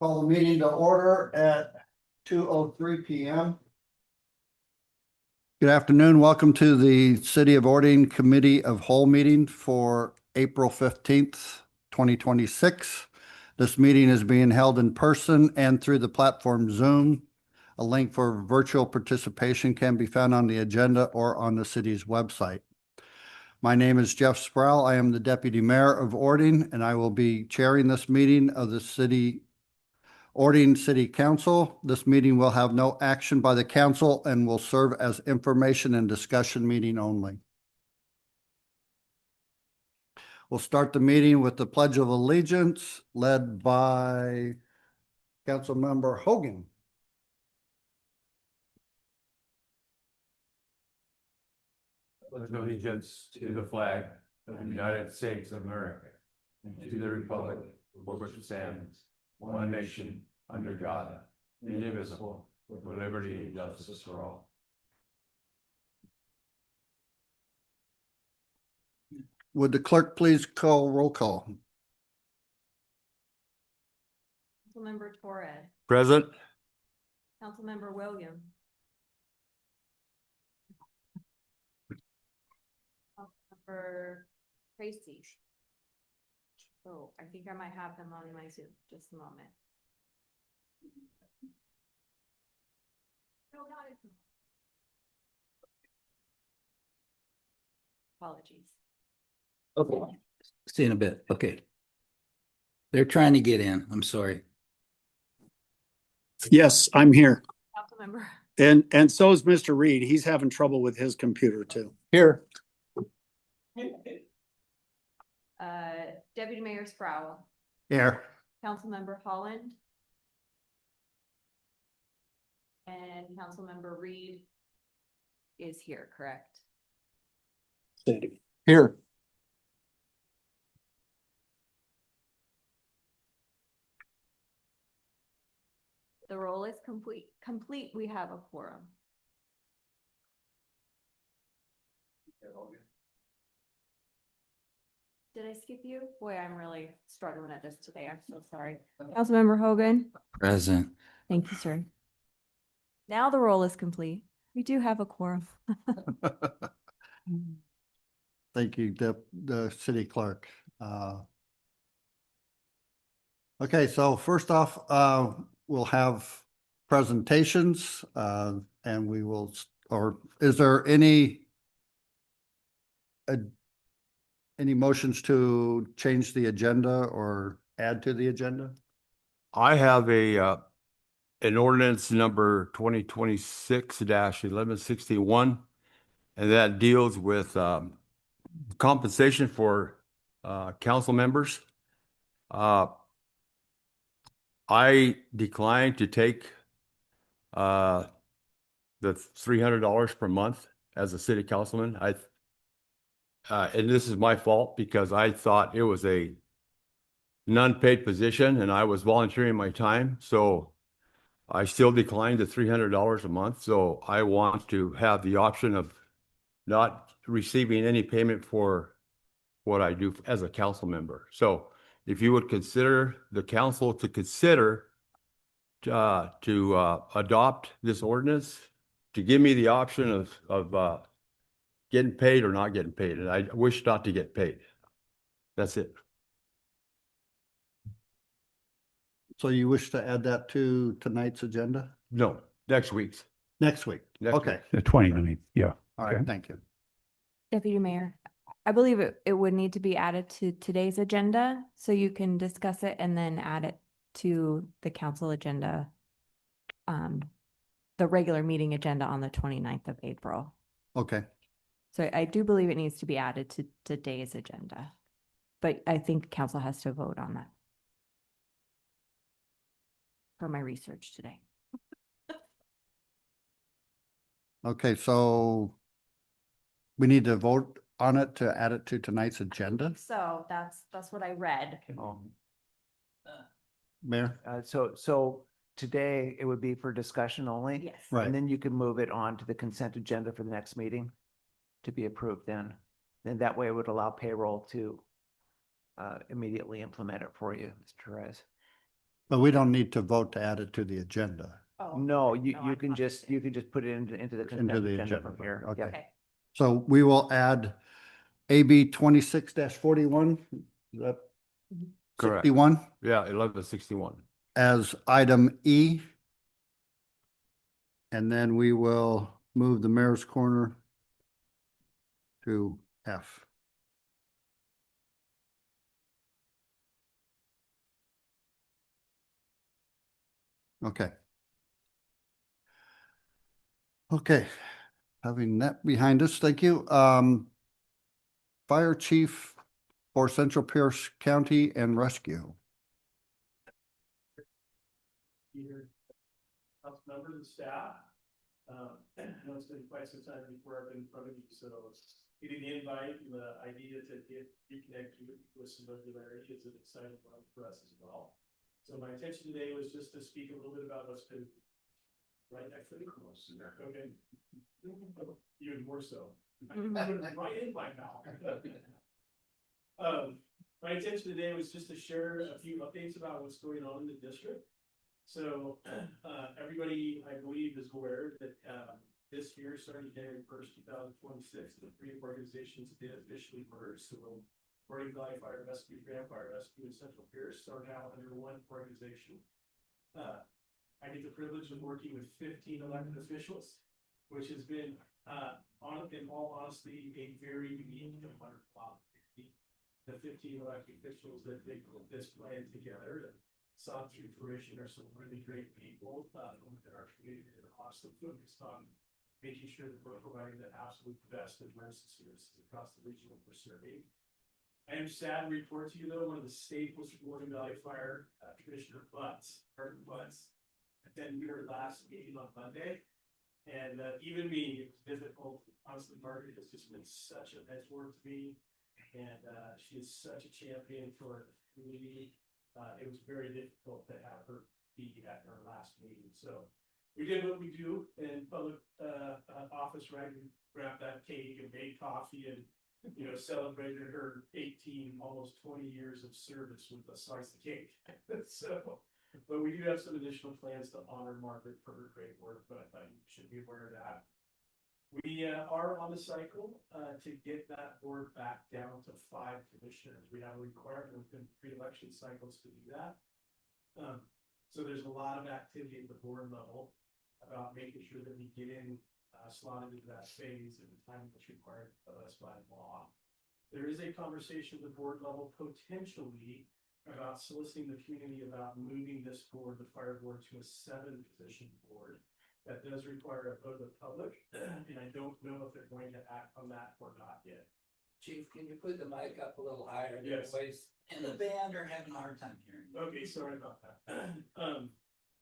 Call the meeting to order at 2:03 p.m. Good afternoon. Welcome to the City of Ording Committee of Whole meeting for April 15th, 2026. This meeting is being held in person and through the platform Zoom. A link for virtual participation can be found on the agenda or on the city's website. My name is Jeff Sproul. I am the Deputy Mayor of Ording, and I will be chairing this meeting of the Ording City Council. This meeting will have no action by the council and will serve as information and discussion meeting only. We'll start the meeting with the Pledge of Allegiance led by Councilmember Hogan. Pledge allegiance to the flag of the United States of America and to the republic for which it stands, one nation, under God, indivisible, with liberty and justice for all. Would the clerk please call roll call? Councilmember Torres, Present. Councilmember Williams. Councilmember Tracy. Oh, I think I might have them on my Zoom, just a moment. No, not it. Apologies. Okay, see you in a bit. Okay. They're trying to get in. I'm sorry. Yes, I'm here. Councilmember, And so is Mr. Reed. He's having trouble with his computer too. Here. Deputy Mayor Sproul, Here. Councilmember Holland. And Councilmember Reed is here, correct? Here. The roll is complete, we have a quorum. Did I skip you? Boy, I'm really struggling at this today. I'm so sorry. Councilmember Hogan. Present. Thank you, sir. Now the roll is complete. We do have a quorum. Thank you, the city clerk. Okay, so first off, we'll have presentations, and we will, or is there any motions to change the agenda or add to the agenda? I have an ordinance number 2026-1161, and that deals with compensation for council members. I declined to take the $300 per month as a city councilman. And this is my fault because I thought it was a non-paid position and I was volunteering my time. So I still declined the $300 a month. So I want to have the option of not receiving any payment for what I do as a council member. So if you would consider the council to consider to adopt this ordinance, to give me the option of getting paid or not getting paid. And I wish not to get paid. That's it. So you wish to add that to tonight's agenda? No, next week's. Next week? Next Okay, week. The 29th, yeah. all right, Okay. thank you. Deputy Mayor, I believe it would need to be added to today's agenda, so you can discuss it and then add it to the council agenda. The regular meeting agenda on the 29th of April. Okay, So I do believe it needs to be added to today's agenda. But I think council has to vote on that. For my research today. okay, so we need to vote on it to add it to tonight's agenda, So that's what I read. Mayor? So today it would be for discussion only. Yes. Right. And then you can move it on to the consent agenda for the next meeting to be approved then. Then that way it would allow payroll to immediately implement it for you, Mr. Perez. But we don't need to vote to add it to the agenda. Oh, No, no, you I can thought just, you you can just put it into the consent Into the agenda agenda. from here. Okay. Yep. Okay. So we will add AB 26-41, is that Correct. 61 Yeah, 1161. as item E. And then we will move the mayor's corner to F. Okay. Okay, having that behind us, thank you. Fire chief for Central Pierce County and Rescue. Peter, council members and staff. I know it's been quite some time before I've been in front of you, so getting the invite and the idea to reconnect you with some regularity is an exciting one for us as well. So my intention today was just to speak a little bit about what's been right next to the cross. Okay. Even more so. Right in my mouth. My intention today was just to share a few updates about what's going on in the district. So, everybody, I believe, is aware that, this year, starting January 1st, 2026, the three organizations did officially merge. So, Boarding Valley Fire Rescue, Grand Fire Rescue, and Central Pierce are now under one organization. I get the privilege of working with 15 elected officials, which has been, in all honesty, a very unique and wonderful opportunity. The 15 elected officials that they put this plan together and saw through fruition are some really great people in our community that are awesome, focused on making sure that we're providing the absolute best emergency services across the region that we're serving. I am sad to report to you though, one of the staples for Boarding Valley Fire, Commissioner Butts, Burton Butts, attended your last meeting on Monday. And even me, it was difficult. Honestly, Margaret has just been such a mentor to me. And she is such a champion for the community. It was very difficult to have her be at our last meeting. So we did what we do in public office, right? We grabbed that cake and made coffee and, you know, celebrated her 18, almost 20 years of service with a slice of cake. So, but we do have some additional plans to honor Margaret for her great work, but you should be aware of that. We are on the cycle to get that board back down to 5 commissioners. We have a requirement within 3 election cycles to do that. So there's a lot of activity at the board level about making sure that we get in slotted into that phase in the time that's required of us by law. There is a conversation at the board level potentially about soliciting the community about moving this board, the fire board, to a 7-position board. That does require a vote of the public, and I don't know if they're going to act on that or not yet. Chief, can you put the mic up a little higher? Yes. And the band are having a hard time hearing you. Okay, sorry about that.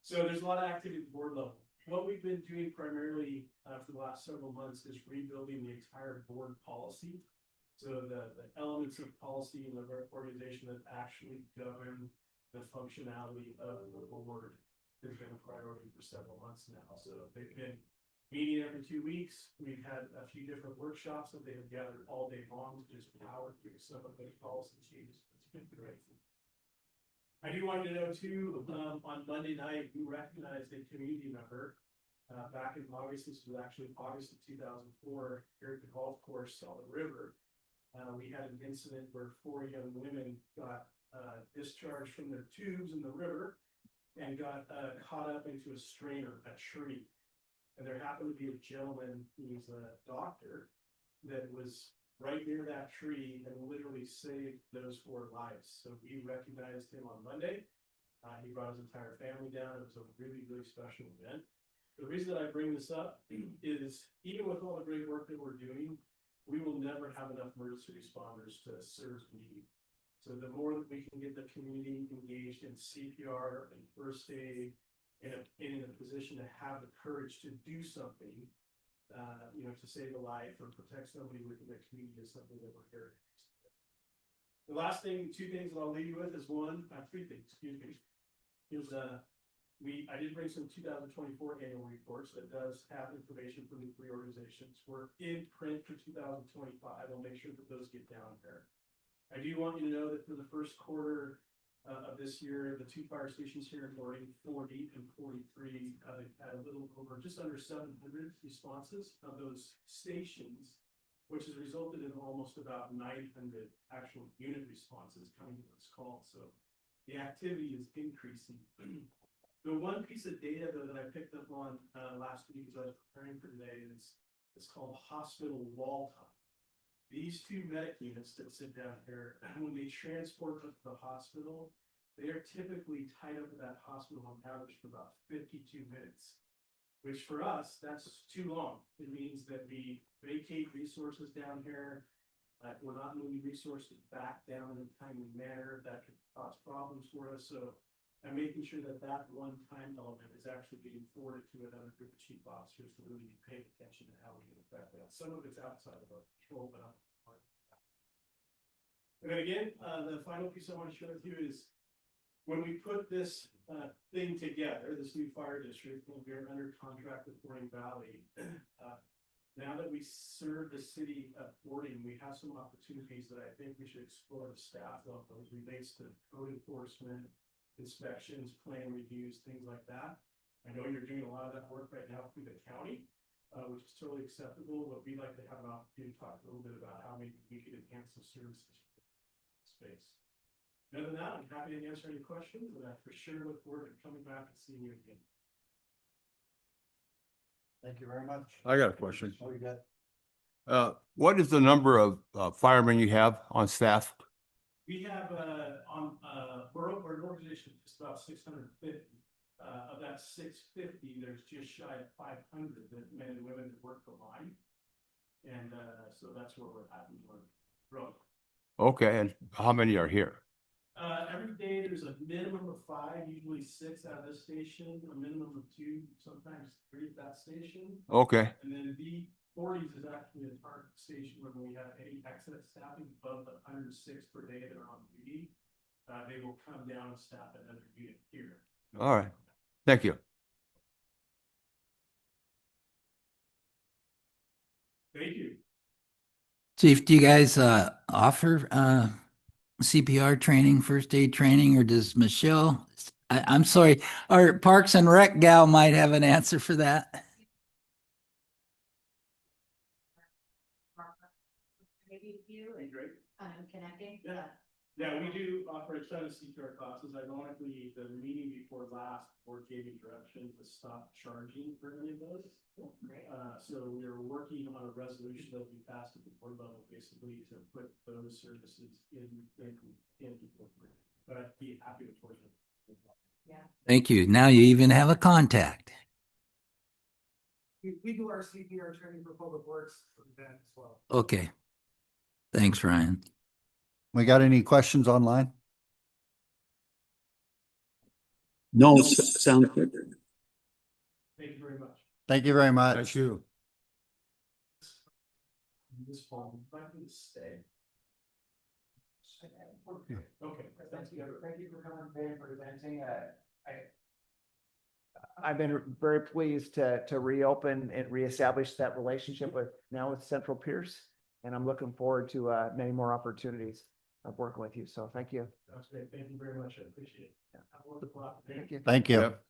So there's a lot of activity at the board level. What we've been doing primarily for the last several months is rebuilding the entire board policy. So the elements of policy in the organization that actually govern the functionality of the board has been a priority for several months now. So they've been meeting every 2 weeks. We've had a few different workshops that they have gathered all day long to just power through some of those policy changes. It's been great. I do want you to know too, on Monday night, we recognized a community member back in August. This was actually August of 2004 here at the golf course on the river. We had an incident where 4 young women got discharged from their tubes in the river and got caught up into a strainer, a tree. And there happened to be a gentleman who's a doctor that was right near that tree and literally saved those 4 lives. So we recognized him on Monday. He brought his entire family down. It was a really, really special event. The reason that I bring this up is even with all the great work that we're doing, we will never have enough emergency responders to serve the need. So the more that we can get the community engaged in CPR and first aid and in a position to have the courage to do something, you know, to save a life or protect somebody within the community is something that we're very interested in. The last thing, 2 things that I'll leave you with is 3 things, excuse me, is I did bring some 2024 annual reports that does have information from the 3 organizations. We're in print for 2025. I'll make sure that those get down there. I do want you to know that for the first quarter of this year, the two fire stations here in Boarding, 40 and 43, had a little over, just under 700 responses of those stations, which has resulted in almost about 900 actual unit responses coming to this call. So the activity is increasing. The one piece of data though that I picked up on last week as I was preparing for today is it's called hospital wall time. These two medic units that sit down here, when they transport them to the hospital, they are typically tied up at that hospital on average for about 52 minutes, which for us, that's too long. It means that we vacate resources down here. We're not moving resources back down in a timely manner. That could cause problems for us. So I'm making sure that that one-time element is actually being forwarded to another group of chief officers to really be paying attention to how we can affect that. Some of it's outside of our control, but I'm part of that. And then again, the final piece I want to share with you is when we put this thing together, this new fire district, when we're under contract with Boarding Valley, now that we serve the city of Boarding, we have some opportunities that I think we should explore the staff level as relates to code enforcement, inspections, plan reviews, things like that. I know you're doing a lot of that work right now through the county, which is totally acceptable, but we'd like to have an opportunity to talk a little bit about how maybe we could enhance the services space. Other than that, I'm happy to answer any questions, and I for sure look forward to coming back and seeing you again. Thank you very much. I got a question. Oh, you got? What is the number of firemen you have on staff? We have we're an organization of just about 650. Of that 650, there's just shy of 500 that men and women that work the line. And so that's where we're at in our growth. Okay, and how many are here? Every day there's a minimum of 5, usually 6 out of this station, a minimum of 2, sometimes 3 at that station. Okay, And then the 40s is actually a target station when we have any excess staffing above the 106 per day that are on duty. They will come down and staff another unit here. all right. Thank you. Thank you. Chief, do you guys offer CPR training, first aid training, or does Michelle? I'm sorry, our Parks and Rec gal might have an answer for that. Maybe a few and Great. connecting. Yeah. Yeah, we do offer a ton of CPR classes. Ironically, the meeting before last, board gave me direction to stop charging for any of those. So we're working on a resolution that we passed at the board level, basically to put those services in. But I'd be happy to forward them. Thank you. Now you even have a contact. We do our CPR training for public works for that as well. Okay. Thanks, Ryan. We got any questions online? No, sounds good. Thank you very much. Thank you very much. Thank you. This fall, if I can stay. Okay, thank you. Thank you for coming today and presenting. I've been very pleased to reopen and reestablish that relationship with Central Pierce. And I'm looking forward to many more opportunities of working with you. So thank you. That's great. Thank you very much. I appreciate it. Have a wonderful afternoon. Thank you. Thank you. Yep.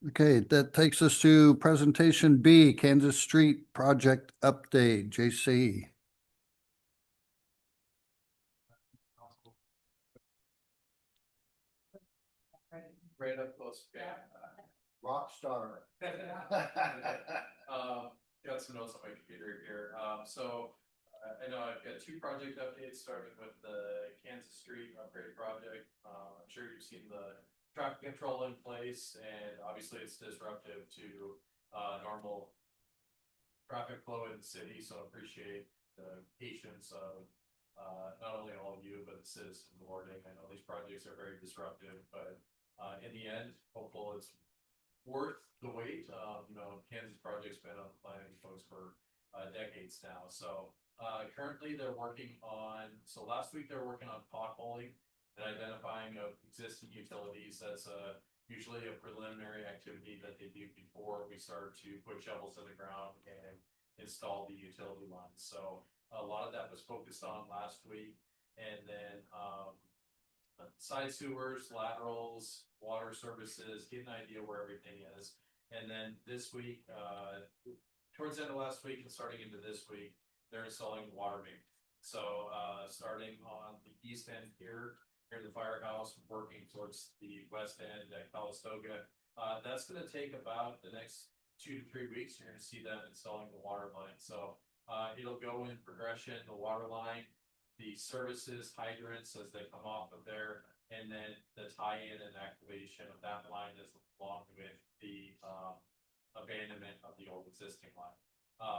Okay, that takes us to presentation B, Kansas Street Project Update, JC. Right up close. Rockstar. Got some notes on my computer here. I know I've got 2 project updates, starting with the Kansas Street upgrade project. I'm sure you've seen the traffic control in place, and obviously it's disruptive to normal traffic flow in the city. So I appreciate the patience of not only all of you, but the citizens of Boarding. I know these projects are very disruptive, but in the end, hopeful it's worth the wait. Kansas project's been on the planning folks for decades now. So currently they're working on, last week they were working on potholing and identifying of existing utilities. That's usually a preliminary activity that they do before we start to put shovels in the ground and install the utility lines. So a lot of that was focused on last week. And then, side sewers, laterals, water services, get an idea where everything is. And then this week, towards the end of last week and starting into this week, they're installing water main. So, starting on the east end here, near the firehouse, working towards the west end at Calistoga. That's gonna take about the next 2 to 3 weeks. You're gonna see them installing the water line. So, it'll go in progression, the water line, the services, hydrants as they come off of there, and then the tie-in and activation of that line is along with the, abandonment of the old existing line.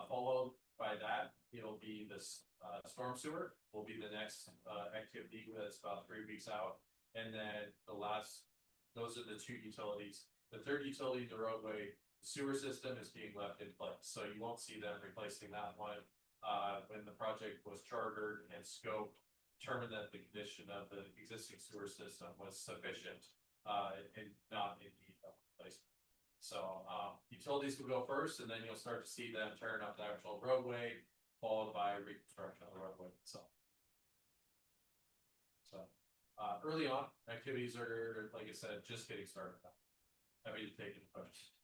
Followed by that, it'll be this, storm sewer will be the next, activity that's about 3 weeks out. And then the last, those are the two utilities. The third utility, the roadway, the sewer system is being left in place, so you won't see them replacing that one. When the project was chartered and scoped, determined that the condition of the existing sewer system was sufficient, and not in need of replacement. So, utilities will go first, and then you'll start to see them turn up the actual roadway, followed by reconstruction of the roadway itself. So, early on, activities are, like I said, just getting started. Happy to take any questions.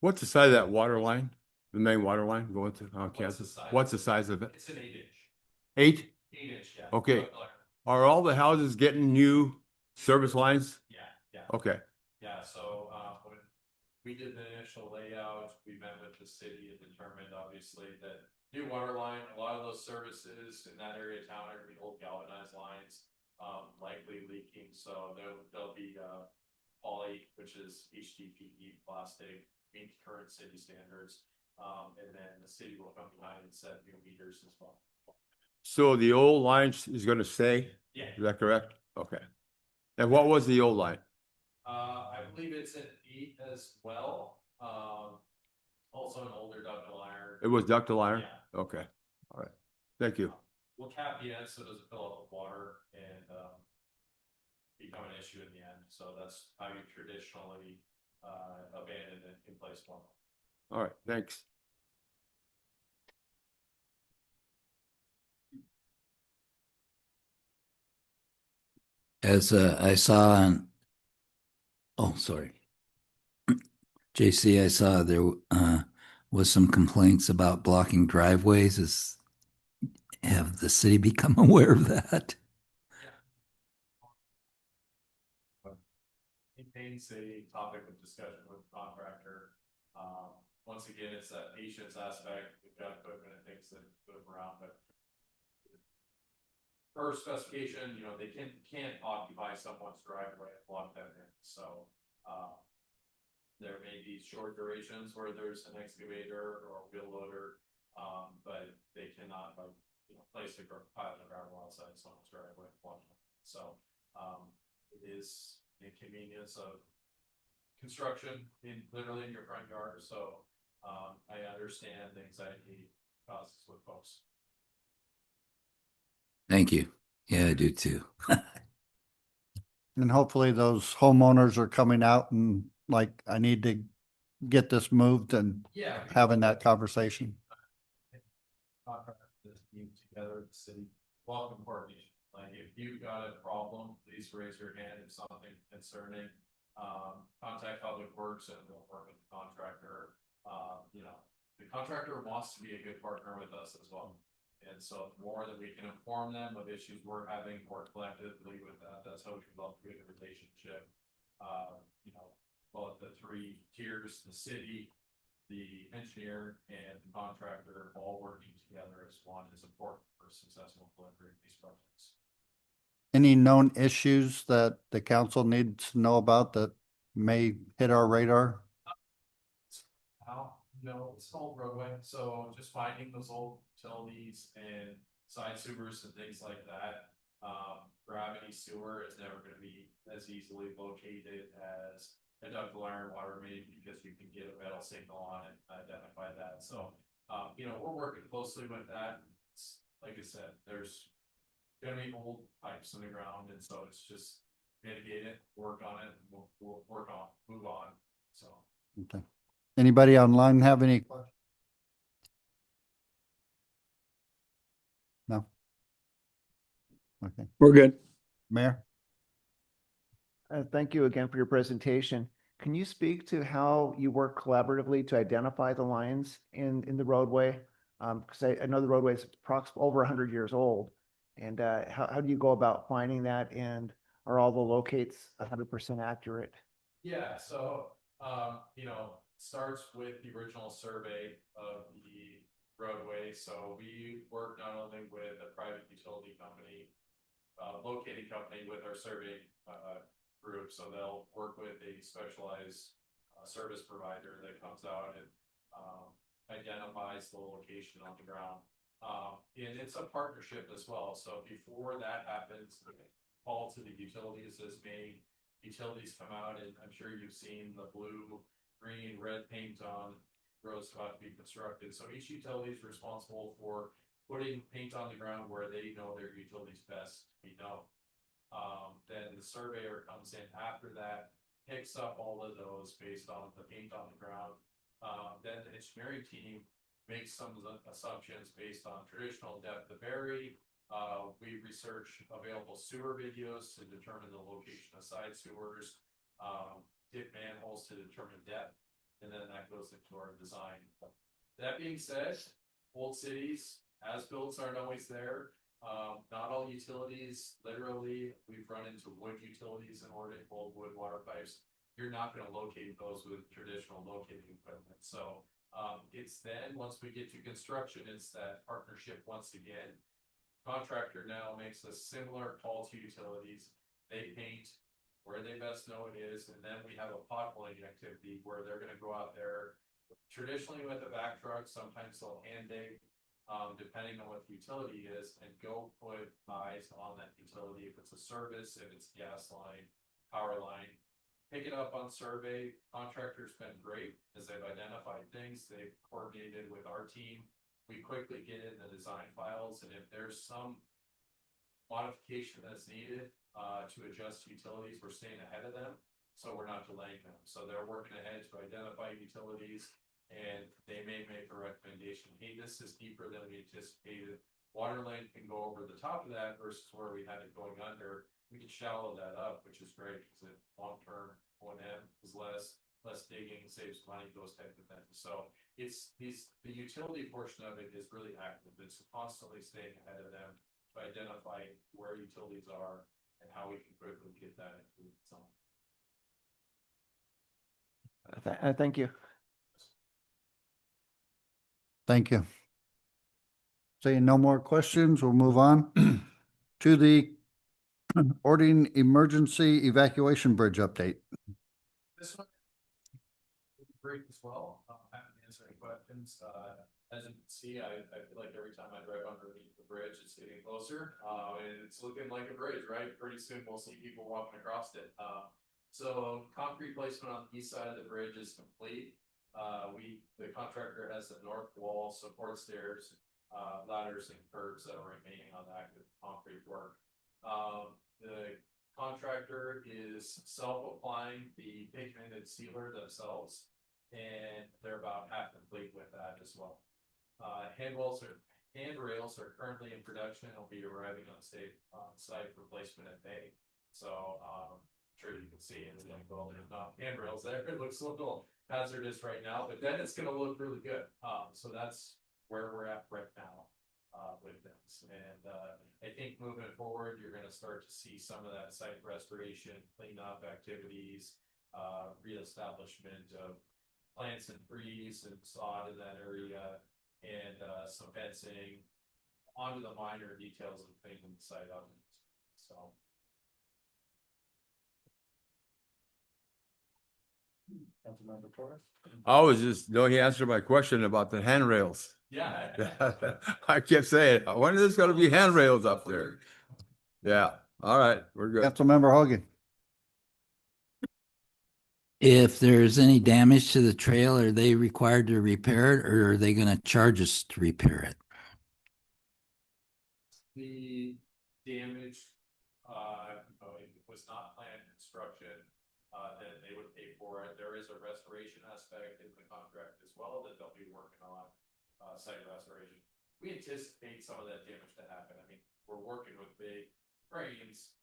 What's the size of that water line? The main water line going to Kansas? size? What's the size of it? It's an 8 inch. 8? 8 inch, yeah. Okay. Are all the houses getting new service lines? Yeah, yeah. Okay. Yeah, so, when we did the initial layout, we met with the city and determined obviously that new water line, a lot of those services in that area of town are gonna be old galvanized lines, likely leaking, so there'll be, poly, which is HDPE plastic, meet current city standards. And then the city will come behind and set new meters as well. So the old line is gonna stay? Yeah. Is that correct? Okay. And what was the old line? I believe it's an 8 as well, also an older ductile iron. It was ductile iron? Yeah. Okay. All right. Thank you. We'll cap the end so it doesn't fill up with water and, become an issue in the end, so that's how you traditionally, abandon it in place one. All right. Thanks. As I saw on, oh, sorry. JC, I saw there was some complaints about blocking driveways. Have the city become aware of that? Maintains a topic of discussion with the contractor. Once again, it's that patience aspect. We've got equipment and things that move around, but per specification, they can't occupy someone's driveway and block them in. So, there may be short durations where there's an excavator or a wheel loader, but they cannot, place a pile of gravel outside someone's driveway and block them. So, it is inconvenience of construction literally in your front yard, so I understand the anxiety causes with folks. Thank you. Yeah, I do too. And hopefully those homeowners are coming out and like, I need to get this moved and Yeah. having that conversation. Contract this team together with the city, welcome coordination. Like if you've got a problem, please raise your hand if something concerning. Contact Public Works and we'll work with the contractor. The contractor wants to be a good partner with us as well. And so the more that we can inform them of issues we're having, work collectively with that, that's how we develop a good relationship. Well, the 3 tiers, the city, the engineer and the contractor all working together as one is important for successful delivery of these projects. Any known issues that the council needs to know about that may hit our radar? Now, it's an old roadway, so just finding those old utilities and side sewers and things like that. Gravity sewer is never gonna be as easily located as a ductile iron water main because you can get a metal signal on it, and identify that. So, we're working closely with that. Like I said, there's gonna be old pipes in the ground, and so it's just mitigate it, work on it, and we'll work on, move on, so. Okay. Anybody online have any questions? Okay, We're good. Mayor? Thank you again for your presentation. Can you speak to how you work collaboratively to identify the lines in the roadway? Because I know the roadway is approximately over 100 years old. And how do you go about finding that, and are all the locates 100% accurate? Yeah, so, starts with the original survey of the roadway. So we work not only with a private utility company, locating company with our survey, group. So they'll work with a specialized, service provider that comes out and, identifies the location on the ground. And it's a partnership as well. So before that happens, the call to the utilities is made. Utilities come out, and I'm sure you've seen the blue, green, red paint on roads about to be constructed. So each utility is responsible for putting paint on the ground where they know their utilities best to be known. Then the surveyor comes in after that, picks up all of those based on the paint on the ground. Then the engineering team makes some assumptions based on traditional depth of bury. We research available sewer videos to determine the location of side sewers, dip manholes to determine depth, and then that goes into our design. That being said, old cities, as-builts aren't always there. Not all utilities, literally, we've run into wood utilities in order to hold wood water pipes. You're not gonna locate those with traditional locating equipment. So, it's then, once we get to construction, it's that partnership once again. Contractor now makes a similar call to utilities. They paint where they best know it is, and then we have a potholing activity where they're gonna go out there traditionally with a back truck. Sometimes they'll hand dig, depending on what the utility is, and go put eyes on that utility. If it's a service, if it's gas line, power line, pick it up on survey. Contractor's been great as they've identified things. They've coordinated with our team. We quickly get in the design files, and if there's some modification that's needed to adjust utilities, we're staying ahead of them, so we're not delaying them. So they're working ahead to identify utilities, and they may make a recommendation. Hey, this is deeper than we anticipated. Water line can go over the top of that versus where we had it going under. We can shallow that up, which is great because long-term O&M is less digging, saves money, those type of things. So it's the utility portion of it is really active. It's constantly staying ahead of them to identify where utilities are and how we can quickly get that into the zone. Thank you. Thank you. Seeing no more questions, we'll move on to the Ording Emergency Evacuation Bridge update. This one will be brief as well. Happy to answer any questions. As you can see, I feel like every time I drive underneath the bridge, it's getting closer. And it's looking like a bridge, right? Pretty soon we'll see people walking across it. So concrete placement on the east side of the bridge is complete. The contractor has the north wall, support stairs, ladders and curbs that are remaining on the active concrete work. The contractor is self-applying the pigmented sealer themselves, and they're about half complete with that as well. Handrails are currently in production. It'll be arriving on site replacement in May. So, I'm sure you can see it's gonna go, there's not handrails there. It looks a little hazardous right now, but then it's gonna look really good. So that's where we're at right now, with this. And, I think moving forward, you're gonna start to see some of that site restoration, cleanup activities, reestablishment of plants and trees and sod in that area, and some fencing onto the minor details of cleaning the site up. So. Councilmember Torres? He answered my question about the handrails. Yeah. I kept saying, when is this gonna be handrails up there? Yeah, all right, we're good. Councilmember Hogan. If there's any damage to the trail, are they required to repair it, or are they gonna charge us to repair it? The damage, it was not planned construction, then they would pay for it. There is a restoration aspect in the contract as well that they'll be working on, site restoration. We anticipate some of that damage to happen. I mean, we're working with big cranes,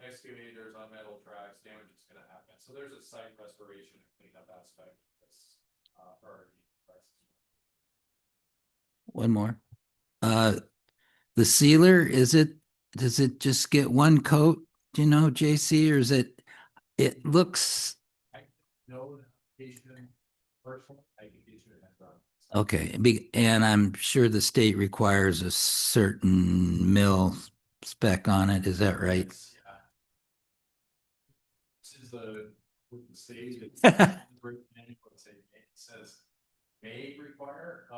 excavators on metal tracks, damage is gonna happen. So there's a site restoration and cleanup aspect of this, priority. One more. The sealer, does it just get one coat, do you know, JC, or is it looks, No application personally, I can get you an answer. okay, and I'm sure the state requires a certain mill spec on it, is that right? Yes, yeah. This is with the state, it says may require,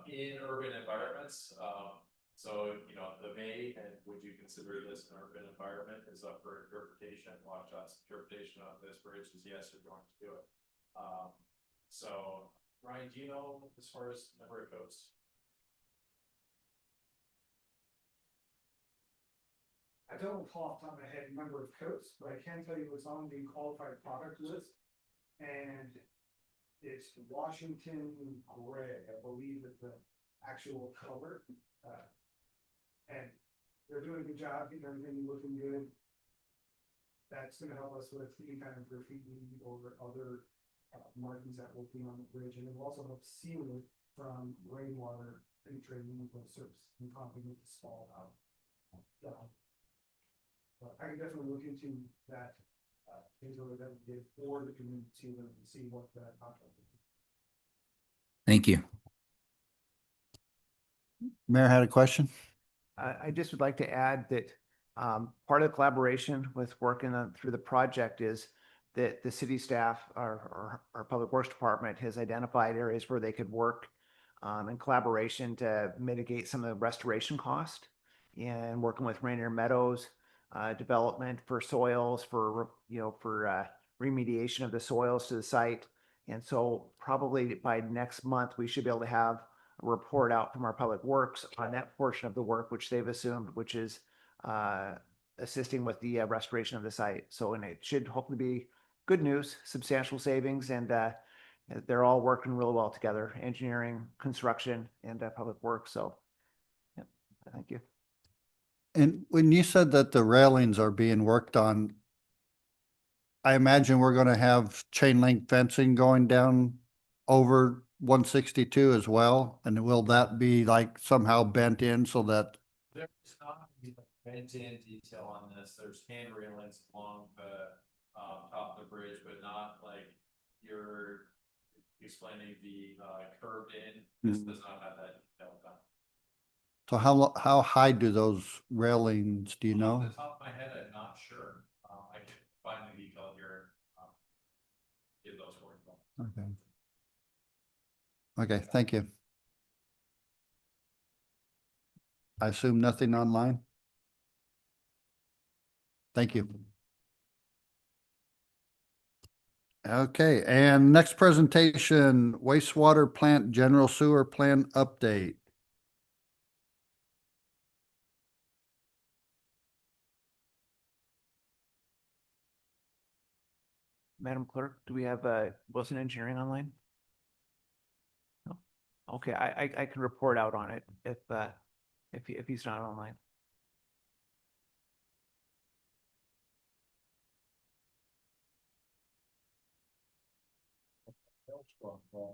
in urban environments, so, you know, the may, and would you consider this an urban environment is up for interpretation. Wausau's interpretation of this bridge is yes, you're going to do it. So Ryan, do you know as far as number of coats? I don't recall off the top of my head number of coats, but I can tell you it's on the qualified product list. And it's Washington gray, I believe is the actual color. And they're doing a good job, getting everything looking good. That's gonna help us with any kind of graffiti or other markings that will be on the bridge, and it will also help seal it from rainwater penetrating into the surface and causing it to fall out. But I can definitely look into that, things that we did for the community and see what that contract is. Thank you. Mayor had a question? I just would like to add that part of the collaboration with working through the project is that the city staff, our public works department has identified areas where they could work in collaboration to mitigate some of the restoration cost, and working with Rainier Meadows development for soils, for remediation of the soils to the site. And so probably by next month, we should be able to have a report out from our public works on that portion of the work, which they've assumed, which is assisting with the restoration of the site. So, and it should hopefully be good news, substantial savings, and they're all working really well together, engineering, construction, and public works. So, yeah, thank you. And when you said that the railings are being worked on, I imagine we're gonna have chain link fencing going down over 162 as well, and will that be like somehow bent in so that? There's not bent in detail on this. There's hand railings along the top of the bridge, but not like you're explaining the curved in. This does not have that detail done. So how high do those railings, do you Off know? the top of my head, I'm not sure. I can find the detail here. Give those for you. Okay. Okay, thank you. I assume nothing online? Thank you. Okay, and next presentation, wastewater plant general sewer plan update. Madam Clerk, do we have Wilson Engineering online? No. Okay, I can report out on it if he's not online.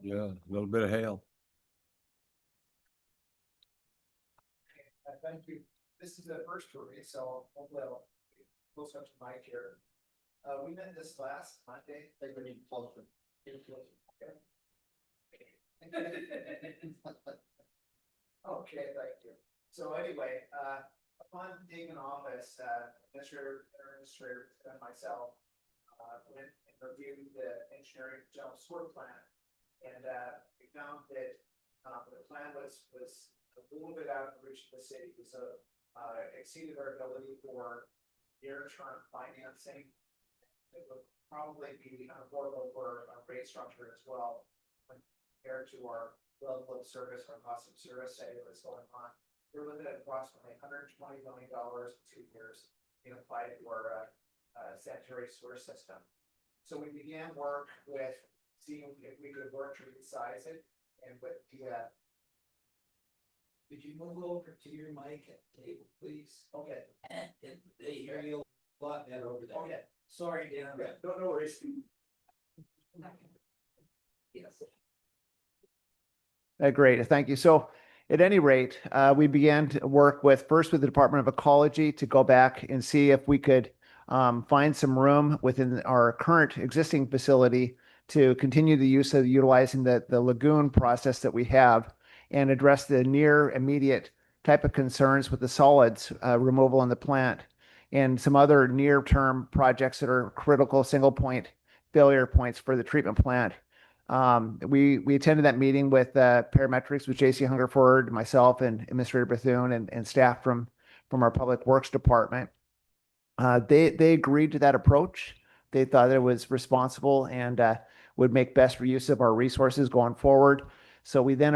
Yeah, a little bit of hail. Thank you. This is the first for me, so hopefully I'll be close up to Mike here. We met this last Monday. They were need closer. Okay, thank you. So anyway, upon taking office, administrator and myself went and reviewed the engineering general sewer plan, and we found that the plan was a little bit out of reach of the city, so exceeded our ability for near-term financing. It would probably be unaffordable for a rate structure as well, when compared to our level of service or cost of service, say what's going on. We're looking at approximately $120 million in 2 years being applied to our sanitary sewer system. So we began work with seeing if we could work to resize it, and with the Could you move over to your mic at the table, please? Okay, They hear you a lot better over there. okay, sorry, Yeah. don't know worries. Yes. Great, thank you. So at any rate, we began to work first with the Department of Ecology to go back and see if we could find some room within our current existing facility to continue the use of utilizing the lagoon process that we have and address the near immediate type of concerns with the solids removal in the plant and some other near-term projects that are critical single point failure points for the treatment plant. We attended that meeting with parametrics with JC Hungerford, myself, and Administrator Bethune, and staff from our Public Works Department. They agreed to that approach. They thought it was responsible and would make best use of our resources going forward. So we then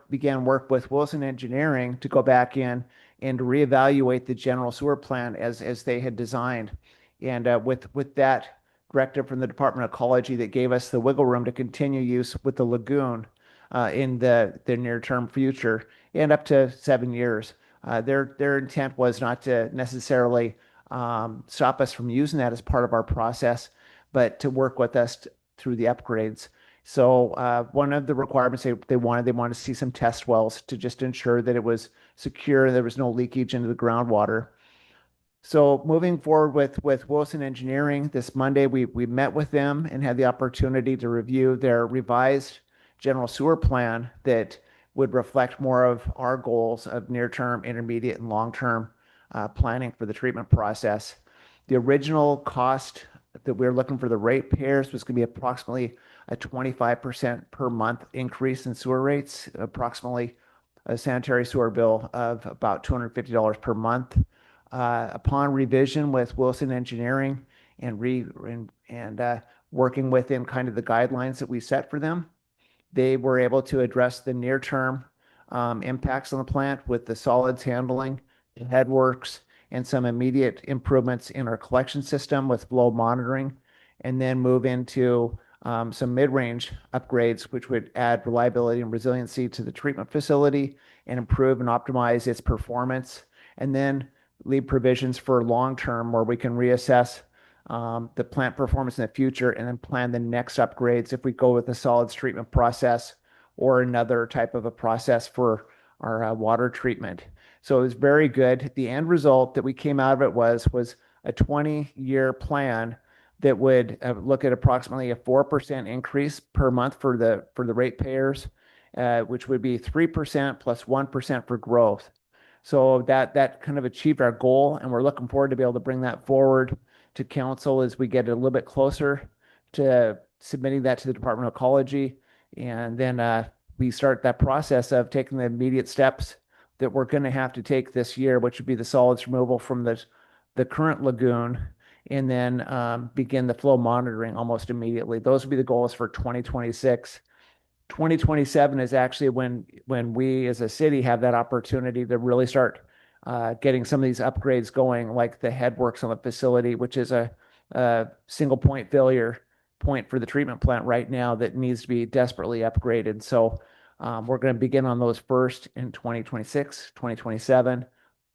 began work with Wilson Engineering to go back in and reevaluate the general sewer plan as they had designed. And with that directive from the Department of Ecology that gave us the wiggle room to continue use with the lagoon in the near-term future and up to 7 years. Their intent was not to necessarily stop us from using that as part of our process, but to work with us through the upgrades. So one of the requirements they wanted to see some test wells to just ensure that it was secure, there was no leakage into the groundwater. So moving forward with Wilson Engineering, this Monday, we met with them and had the opportunity to review their revised general sewer plan that would reflect more of our goals of near-term, intermediate, and long-term planning for the treatment process. The original cost that we were looking for the ratepayers was going to be approximately a 25% per month increase in sewer rates, approximately a sanitary sewer bill of about $250 per month. Upon revision with Wilson Engineering and working within kind of the guidelines that we set for them, they were able to address the near-term impacts on the plant with the solids handling, the headworks, and some immediate improvements in our collection system with flow monitoring, and then move into some mid-range upgrades, which would add reliability and resiliency to the treatment facility and improve and optimize its performance. And then leave provisions for long-term where we can reassess the plant performance in the future and then plan the next upgrades if we go with the solids treatment process or another type of a process for our water treatment. So it was very good. The end result that we came out of it was a 20-year plan that would look at approximately a 4% increase per month for the ratepayers, which would be 3% plus 1% for growth. So that kind of achieved our goal, and we're looking forward to be able to bring that forward to council as we get a little bit closer to submitting that to the Department of Ecology. And then we start that process of taking the immediate steps that we're going to have to take this year, which would be the solids removal from the current lagoon, and then begin the flow monitoring almost immediately. Those would be the goals for 2026. 2027 is actually when we as a city have that opportunity to really start getting some of these upgrades going, like the headworks on the facility, which is a single point failure point for the treatment plant right now that needs to be desperately upgraded. So we're going to begin on those first in 2026, 2027,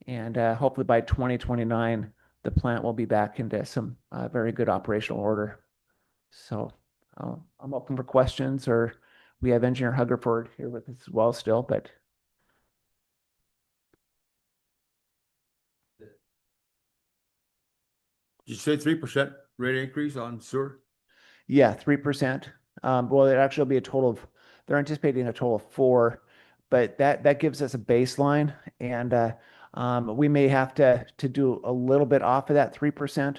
and hopefully by 2029, the plant will be back into some very good operational order. So I'm open for questions, or we have Engineer Hungerford here with us as well still, but. Did you say 3% rate increase on sewer? Yeah, 3%. Well, it actually will be a total of, they're anticipating a total of 4, but that gives us a baseline, and we may have to do a little bit off of that 3%,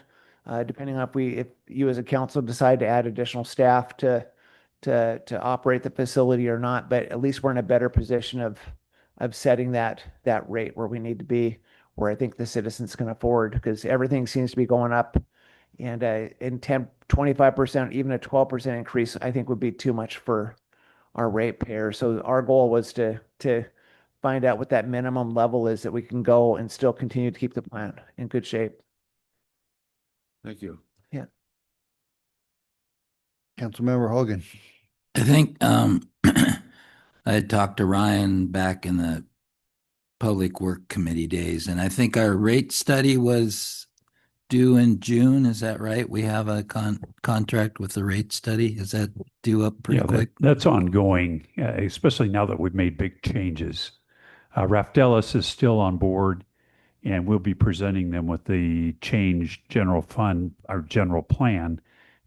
depending on if you as a council decide to add additional staff to operate the facility or not. But at least we're in a better position of setting that rate where we need to be, where I think the citizens can afford, because everything seems to be going up, and in 25%, even a 12% increase, I think would be too much for our ratepayers. So our goal was to find out what that minimum level is that we can go and still continue to keep the plant in good shape. Thank you. Yeah. Councilmember Hogan. I think I had talked to Ryan back in the Public Work Committee days. And I think our rate study was due in June. Is that right? We have a contract with the rate study. Is that due up pretty Yeah, quick? that's ongoing, especially now that we've made big changes. Raftelis is still on board, and we'll be presenting them with the changed general fund, our general plan,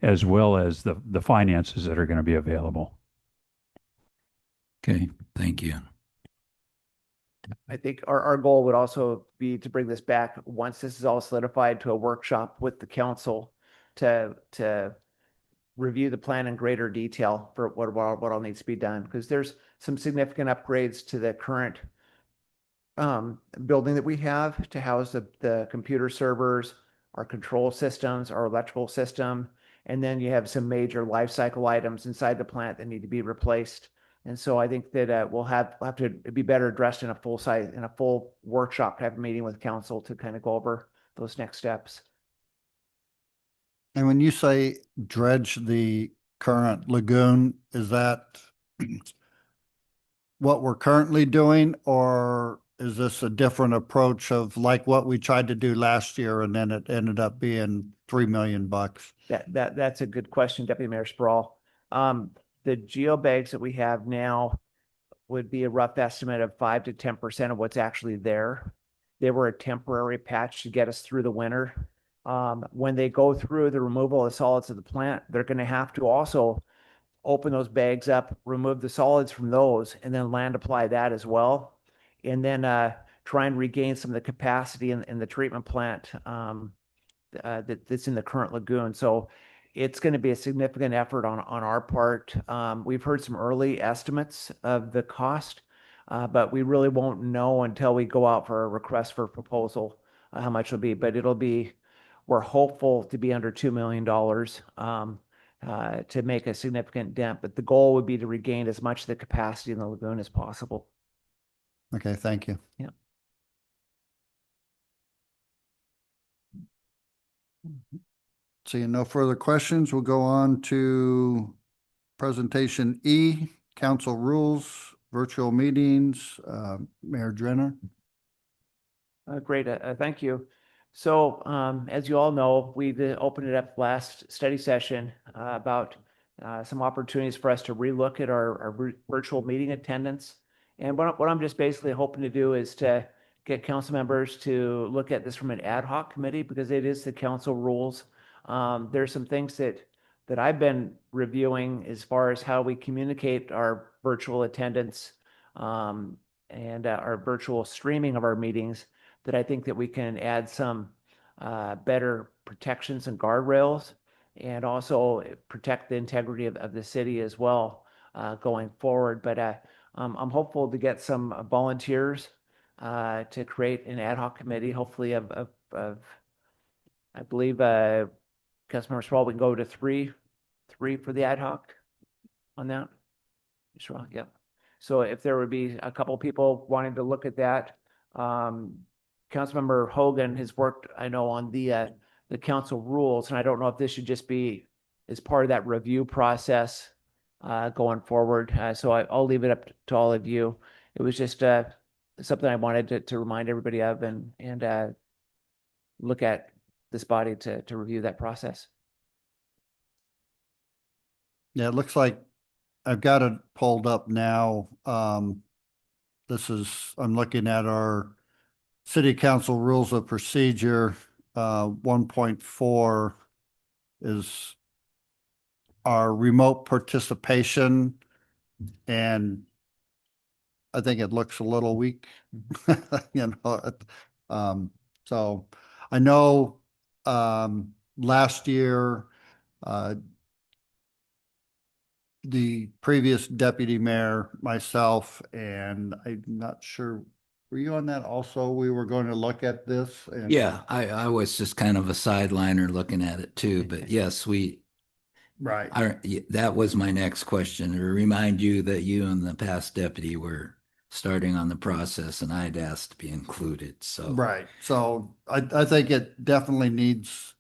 as well as the finances that are going to be available. Okay, thank you. I think our goal would also be to bring this back, once this is all solidified, to a workshop with the council to review the plan in greater detail for what all needs to be done, because there's some significant upgrades to the current building that we have to house the computer servers, our control systems, our electrical system, and then you have some major life cycle items inside the plant that need to be replaced. And so I think that we'll have to be better addressed in a full workshop, to have a meeting with council to kind of go over those next steps. And when you say dredge the current lagoon, is that what we're currently doing, or is this a different approach of like what we tried to do last year and then it ended up being $3 million? That's a good question, Deputy Mayor Sprawl. The geobags that we have now would be a rough estimate of 5 to 10% of what's actually there. They were a temporary patch to get us through the winter. When they go through the removal of the solids of the plant, they're going to have to also open those bags up, remove the solids from those, and then land apply that as well. And then try and regain some of the capacity in the treatment plant that's in the current lagoon. So it's going to be a significant effort on our part. We've heard some early estimates of the cost, but we really won't know until we go out for a request for proposal how much it'll be. But we're hopeful to be under $2 million to make a significant dent. But the goal would be to regain as much of the capacity in the lagoon as possible. Okay, thank you. Yeah. Seeing no further questions, we'll go on to presentation E, council rules, virtual meetings, Mayor Drenner. Great, thank you. So as you all know, we opened it up last study session about some opportunities for us to relook at our virtual meeting attendance. And what I'm just basically hoping to do is to get council members to look at this from an ad hoc committee, because it is the council rules. There's some things that I've been reviewing as far as how we communicate our virtual attendance and our virtual streaming of our meetings, that I think that we can add some better protections and guardrails, and also protect the integrity of the city as well going forward. But I'm hopeful to get some volunteers to create an ad hoc committee, hopefully of I believe Councilmember Sprawl, we can go to three for the ad hoc on that. Sure, yeah. So if there would be a couple people wanting to look at that, Councilmember Hogan has worked, I know, on the council rules, and I don't know if this should just be as part of that review process going forward. So I'll leave it up to all of you. It was just something I wanted to remind everybody of, and look at this body to review that process. Yeah, it looks like I've got it pulled up now. I'm looking at our city council rules of procedure. 1.4 is our remote participation, and I think it looks a little weak. So I know last year the previous deputy mayor, myself, and I'm not sure, were you on that also? We were going to look at this. And Yeah, I was just kind of a sideliner looking at it too, but yes, right. That was my next question, to remind you that you and the past deputy were starting on the process, and I'd asked to be included, so. Right. So I think it definitely needs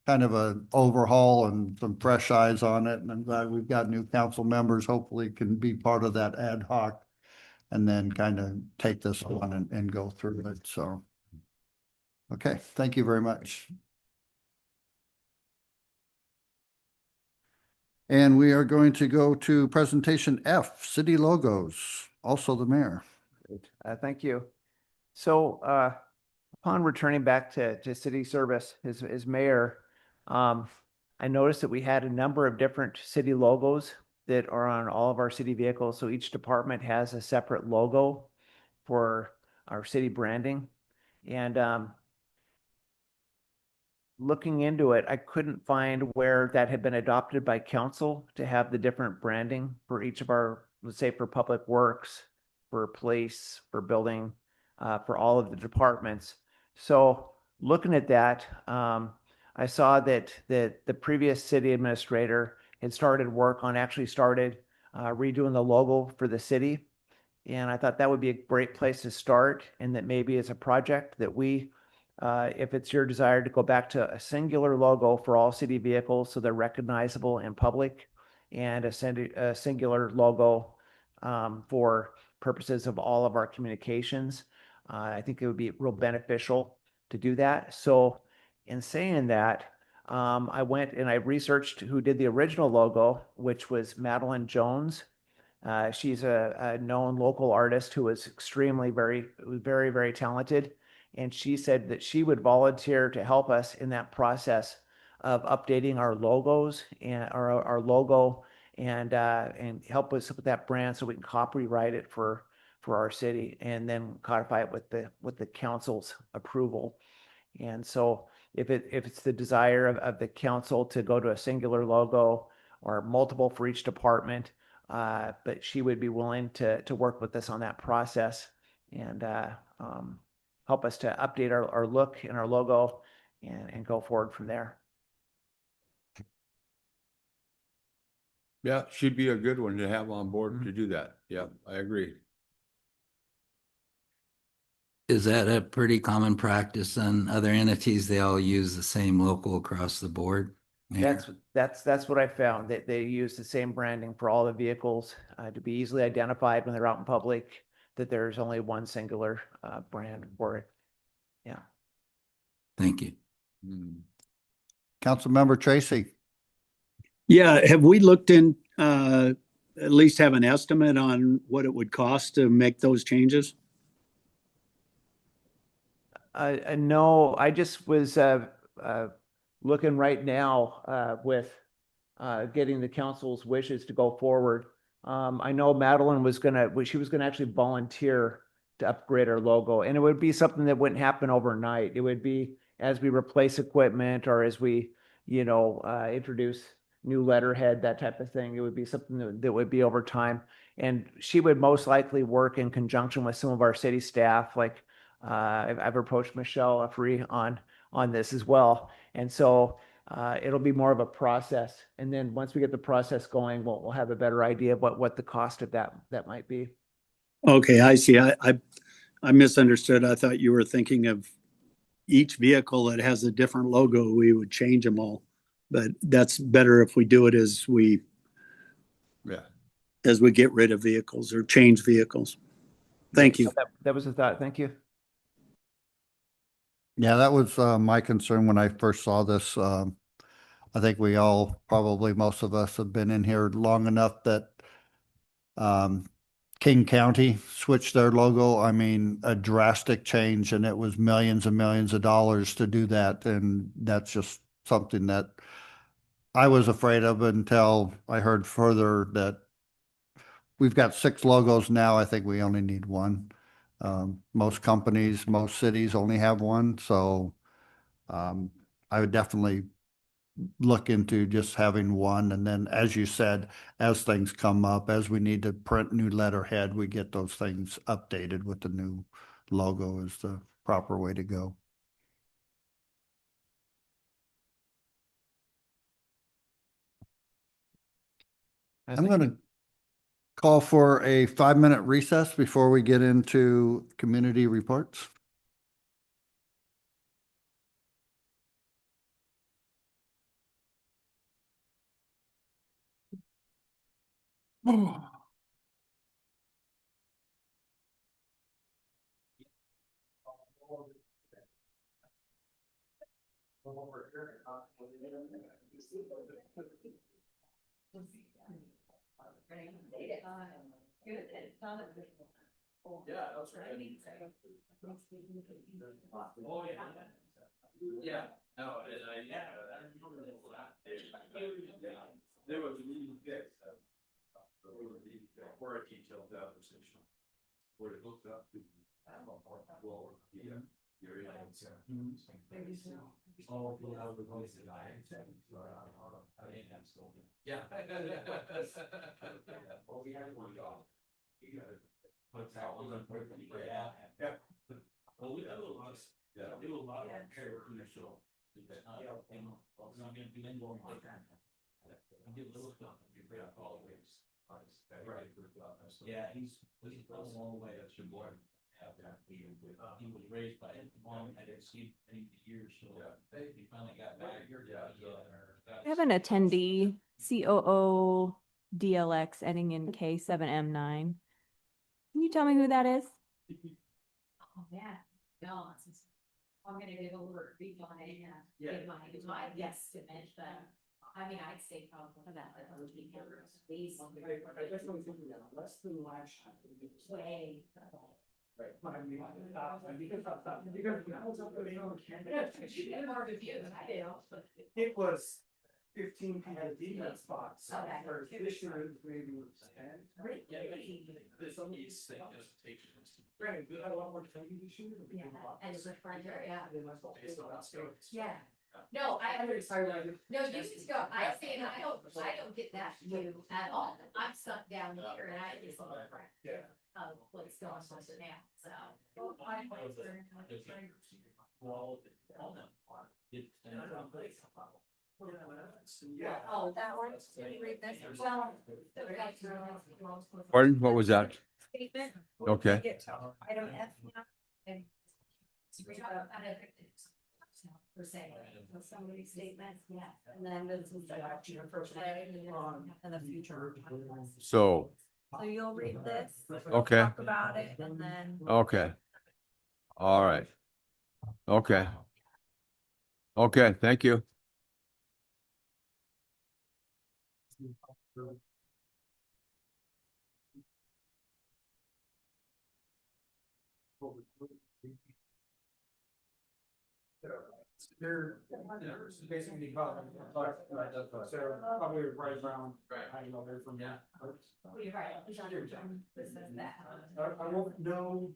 kind of an overhaul and some fresh eyes on it. And I'm glad we've got new council members, hopefully can be part of that ad hoc. and then kind of take this one and go through it. So. Okay, thank you very much. And we are going to go to presentation F, city logos, also the mayor. Thank you. So, upon returning back to city service as mayor, I noticed that we had a number of different city logos that are on all of our city vehicles. So each department has a separate logo for our city branding. And, looking into it, I couldn't find where that had been adopted by council to have the different branding for each of our, let's say for public works, for police, for building, for all of the departments. So looking at that, I saw that the previous city administrator had started work on actually started redoing the logo for the city. And I thought that would be a great place to start, and that maybe as a project that we if it's your desire to go back to a singular logo for all city vehicles so they're recognizable in public, and a singular logo for purposes of all of our communications, I think it would be real beneficial to do that. So in saying that, I went and I researched who did the original logo, which was Madeline Jones. She's a known local artist who was very talented. And she said that she would volunteer to help us in that process of updating our logos and our logo, and help us with that brand so we can copyright it for our city, and then codify it with the council's approval. And so if it's the desire of the council to go to a singular logo or multiple for each department, but she would be willing to work with us on that process, and help us to update our look and our logo, and go forward from there. Yeah, she'd be a good one to have on board to do that. Yeah, I agree. Is that a pretty common practice on other entities? They all use the same logo across the board? Mayor? That's what I found, that they use the same branding for all the vehicles to be easily identified when they're out in public, that there's only one singular brand for it. Yeah. Thank you. Councilmember Tracy. Yeah, have we looked in, at least have an estimate on what it would cost to make those changes? No, I just was looking right now with getting the council's wishes to go forward. I know Madeline she was gonna actually volunteer to upgrade our logo, and it would be something that wouldn't happen overnight. It would be as we replace equipment, or as we, introduce new letterhead, that type of thing. It would be something that would be over time. And she would most likely work in conjunction with some of our city staff. Like I've approached Michelle Afri on this as well. And so it'll be more of a process. And then once we get the process going, we'll have a better idea of what the cost of that might be. Okay, I see. I misunderstood. I thought you were thinking of each vehicle that has a different logo, we would change them all. But that's better if we do it as we get rid of vehicles or change vehicles. Thank you. That was the thought. Thank you. Yeah, that was my concern when I first saw this. I think we all, probably most of us, have been in here long enough that King County switched their logo. I mean, a drastic change, and it was millions and millions of dollars to do that. And that's just something that I was afraid of until I heard further that we've got 6 logos now. I think we only need one. Most companies, most cities only have one. So I would definitely look into just having one. And then, as you said, as things come up, as we need to print new letterhead, we get those things updated with the new logo is the proper way to go. I'm going to call for a 5-minute recess before we get into community reports. Yeah, that's right. Oh, yeah. Yeah, no, and I, yeah. There was a meeting fixed. For a detailed conversation. Where it hooked up to. Well, yeah. You're in. Oh, yeah, the voice that I had. Yeah. Well, we had one dog. You got it. What's that one? Yeah. Well, we had a lot of, yeah, we do a lot of care commercial. Yeah. Well, it's not gonna be any more like that. I get a little stuff, you bring up always. Right. Yeah, he's all the way up to board. He was raised by his mom, I didn't see him in years, so he finally got back here. I have an attendee, COO DLX ending in K7M9. Can you tell me who that is? Oh, yeah, no, I'm gonna give a little brief on it, Yeah. give my guesstimate, but I mean, I'd say probably that. Less than last time. Way. Right. But I mean, More reviews, I do, but. it was 15 people spots. Okay. Or this year, maybe 10. This these things take. Granted, we had a lot more time this year. Yeah, and it's a front door, yeah. Based on that story. Yeah. No, I understand. No, you just go, I say, and I don't get that view at all. I'm stuck down here and I just look Yeah. of what's going on now, so. Yeah. Oh, that one, did you read this? Well. Pardon, what was that? Statement. Okay. Get to item F now, and. Per se, so somebody's statement, yeah, and then this is the and the future. So, So you'll read this. okay, Talk about it and then. okay. All right. Okay. Okay, thank you. They're basically, so probably right around, I know they're from. Yeah. You're right, it's under, this is that. I won't know,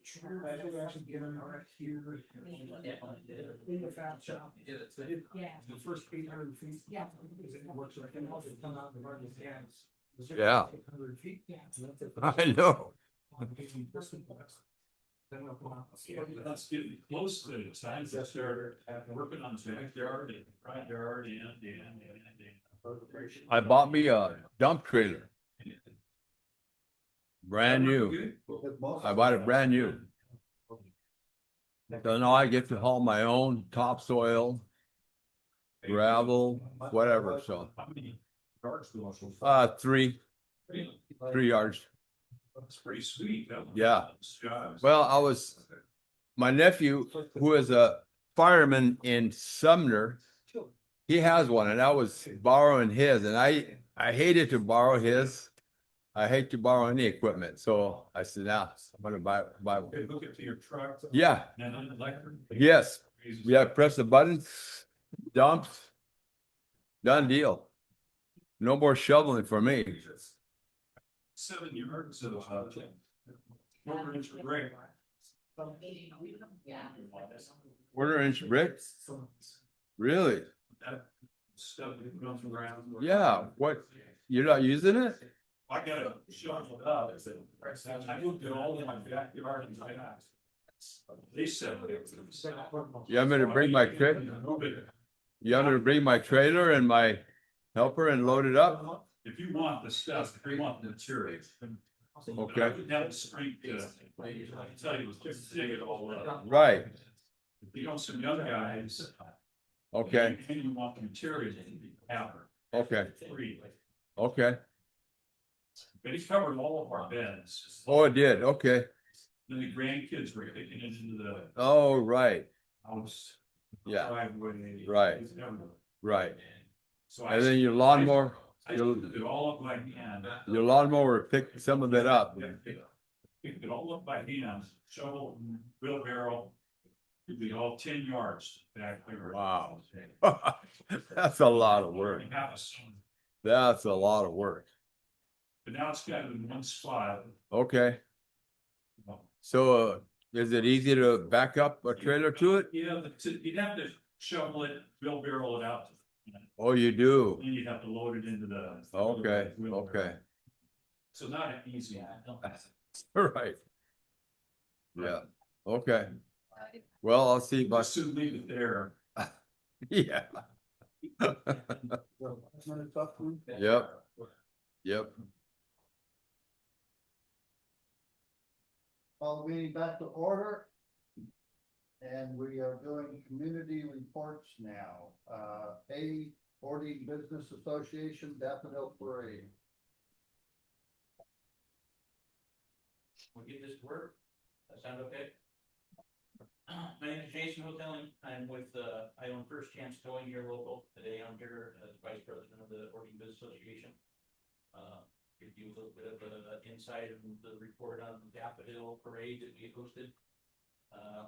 I think I should get them right here. In the fab shop. Yeah. The first 800 feet. Yeah. Because it works like, and also come out the largest gas. Yeah. 800 feet. Yeah. I know. That's getting close to the time to start working on the backyard and front yard and. I bought me a dump trailer. Brand new. I bought it brand new. So now I get to haul my own topsoil, gravel, whatever, so. How many yards do you want? 3 yards. That's pretty sweet. Huh? Yeah. Jobs. Well, my nephew, who is a fireman in Sumner, he has one and I was borrowing his and I hated to borrow his. I hate to borrow any equipment. So I said, now I'm going to buy one. Okay, hook it to your truck. Yeah. And then electric. Yes. Yeah. Press the button, dumps, done deal. No more shoveling for me. 7 yards of, 1/4 inch of brick. Yeah. 1/4 inch brick? Really? That stuff that comes around. Yeah. What? You're not using it? I gotta shovel it up. I moved it all in my backyard and they said. You want me to bring my trailer? You want me to bring my trailer and my helper and load it up? If you want the stuff, if you want the material. Okay. I wouldn't have the strength to, I can tell you, just dig it all up. Right. If you know some young guys. Okay. And you want the material, have her. Okay. Free. Okay. But he's covered all of our beds. Oh, it did. Okay. Then the grandkids were taking it into the Oh, right. house. Yeah. driveway. Right. It's never- Right. So And then your lawnmower, I used to do it all up by hand. your lawnmower picked some of it up. Picked it all up by hand, shovel, wheelbarrow, it'd be all 10 yards back there. Wow. That's a lot of work. Half a son. That's a lot of work. But now it's got it in one spot. Okay. So, is it easy to back up a trailer to it? Yeah, you'd have to shovel it, wheelbarrow it out. Oh, you do? Then you'd have to load it into the. Okay, wheelbarrow. okay. So not easy. Right. Yeah, okay. Well, I'll see, But but, soon leave it there. yeah. Yep. Yep. Call the meeting back to order. And we are doing community reports now. A, Ording Business Association Daffodil Parade. We'll get this to work. That sound okay? My name is Jason Hoteling. I'm with, I own First Chance Towing here local. Today I'm here as Vice President of the Ording Business Association. Give you a little bit of insight of the report on the Daffodil Parade that we hosted.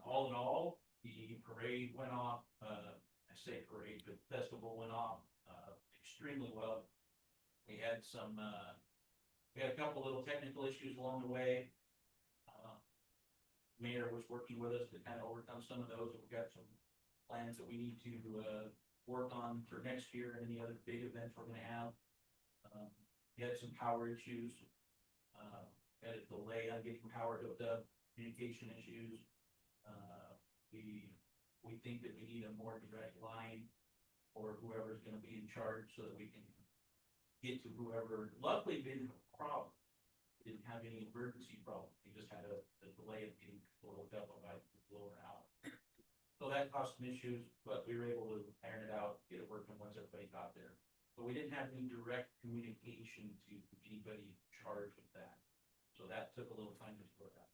All in all, the parade went off, I say parade, but festival went off, extremely well. We had a couple little technical issues along the way. Mayor was working with us to kind of overcome some of those. We've got some plans that we need to, work on for next year and any other big events we're gonna have. We had some power issues, had a delay on getting power hooked up, communication issues. We think that we need a more direct line for whoever's gonna be in charge so that we can get to whoever. Luckily, we didn't have a problem. We didn't have any emergency problem. We just had a delay of getting people hooked up by blower out. So that caused some issues, but we were able to iron it out, get it working once everybody got there. But we didn't have any direct communication to anybody in charge of that. So that took a little time to sort out.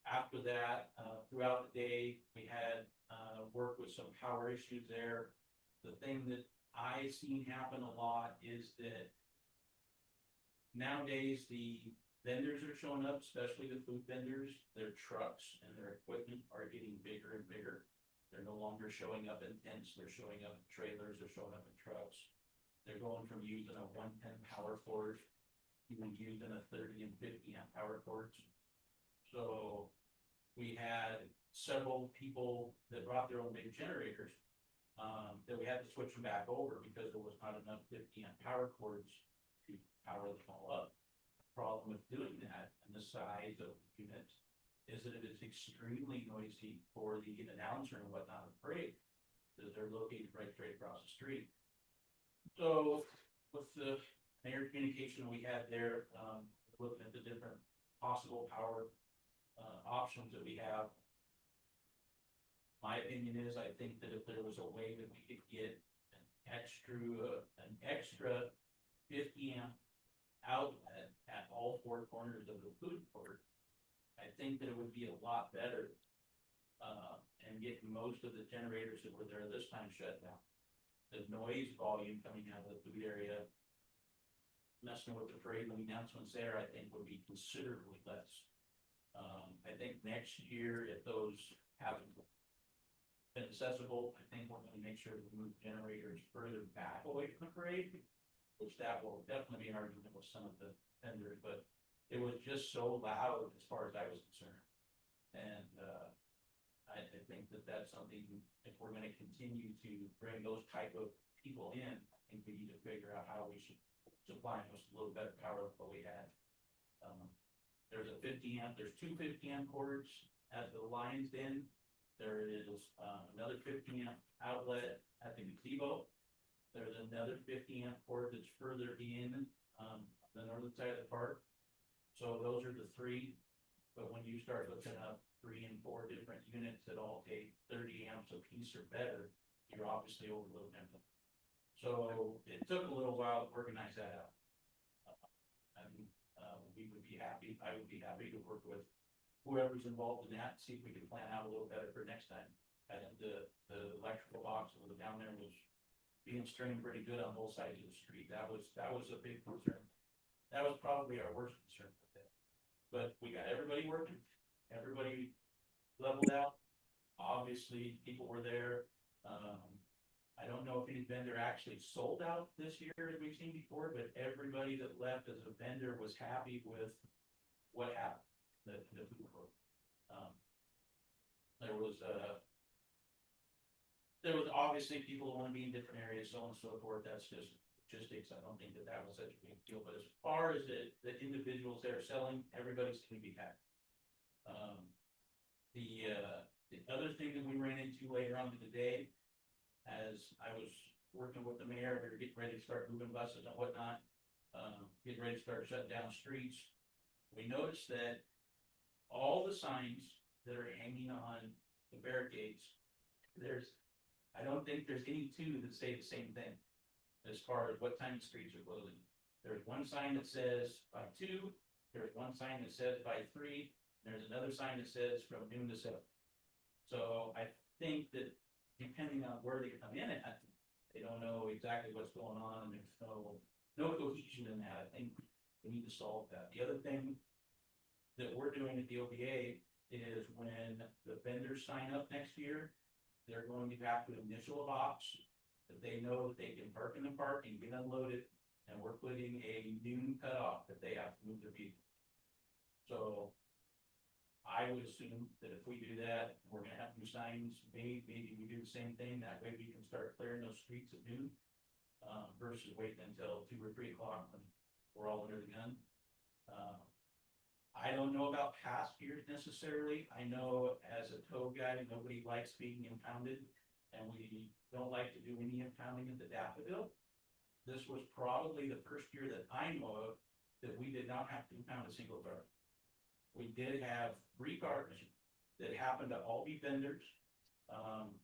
After that, throughout the day, we had work with some power issues there. The thing that I seen happen a lot is that nowadays the vendors are showing up, especially the food vendors. Their trucks and their equipment are getting bigger and bigger. They're no longer showing up in tents. They're showing up in trailers. They're showing up in trucks. They're going from using a 110 power cord to using a 30 and 50 amp power cords. So we had several people that brought their own big generators, that we had to switch them back over because there was not enough 50 amp power cords to power them all up. The problem with doing that and the size of the units is that it is extremely noisy for the announcer and whatnot of the parade, because they're located right straight across the street. So with the mayor communication we had there, looking at the different possible power options that we have. My opinion is, I think that if there was a way that we could get an extra 50 amp outlet at all four corners of the food court, I think that it would be a lot better, and get most of the generators that were there this time shut down. The noise volume coming out of the food area, messing with the parade and the announcements there, I think would be considerably less. I think next year, if those haven't been accessible, I think we're gonna make sure we move generators further back away from the parade, which that will definitely be an argument with some of the vendors, but it was just so loud as far as I was concerned. And, I think that that's something, if we're gonna continue to bring those type of people in, I think we need to figure out how we should supply them with a little better power than what we had. There's a 50 amp, there's two 50 amp cords at the Lions Den. There is another 50 amp outlet at the gazebo. There's another 50 amp cord that's further in the northern side of the park. So those are the three. But when you start looking up 3 and 4 different units that all take 30 amps a piece or better, you're obviously overloading them. So it took a little while to organize that out. We would be happy, I would be happy to work with whoever's involved in that, see if we can plan out a little better for next time. I think the electrical box that was down there was being streamed pretty good on both sides of the street. That was a big concern. That was probably our worst concern with it. But we got everybody working, everybody leveled out. Obviously, people were there. I don't know if any vendor actually sold out this year as we've seen before, but everybody that left as a vendor was happy with what happened, the food court. There was obviously people who want to be in different areas, so on and so forth. That's just logistics. I don't think that was such a big deal, but as far as the individuals that are selling, everybody's going to be happy. The other thing that we ran into later on in the day, as I was working with the mayor, we were getting ready to start moving buses and whatnot, getting ready to start shutting down streets. We noticed that all the signs that are hanging on the barricades, I don't think there's any two that say the same thing as far as what time the streets are closing. There's one sign that says by 2, there's one sign that says by 3, there's another sign that says from noon to 7. So I think that depending on where they come in at, they don't know exactly what's going on, and there's no cohesion in that. I think we need to solve that. The other thing that we're doing at the OBA is when the vendors sign up next year, they're going to have to initial a box that they know that they can park in the park and get unloaded, and we're putting a noon cutoff that they have to move their people. So I would assume that if we do that, we're gonna have new signs made. Maybe we do the same thing. That way we can start clearing those streets at noon, versus waiting until 2 or 3 o'clock when we're all under the gun. I don't know about past years necessarily. I know as a tow guy, nobody likes being impounded, and we don't like to do any impounding at the Daffodil. This was probably the first year that I know of that we did not have to impound a single car. We did have 3 cars that happened to all be vendors.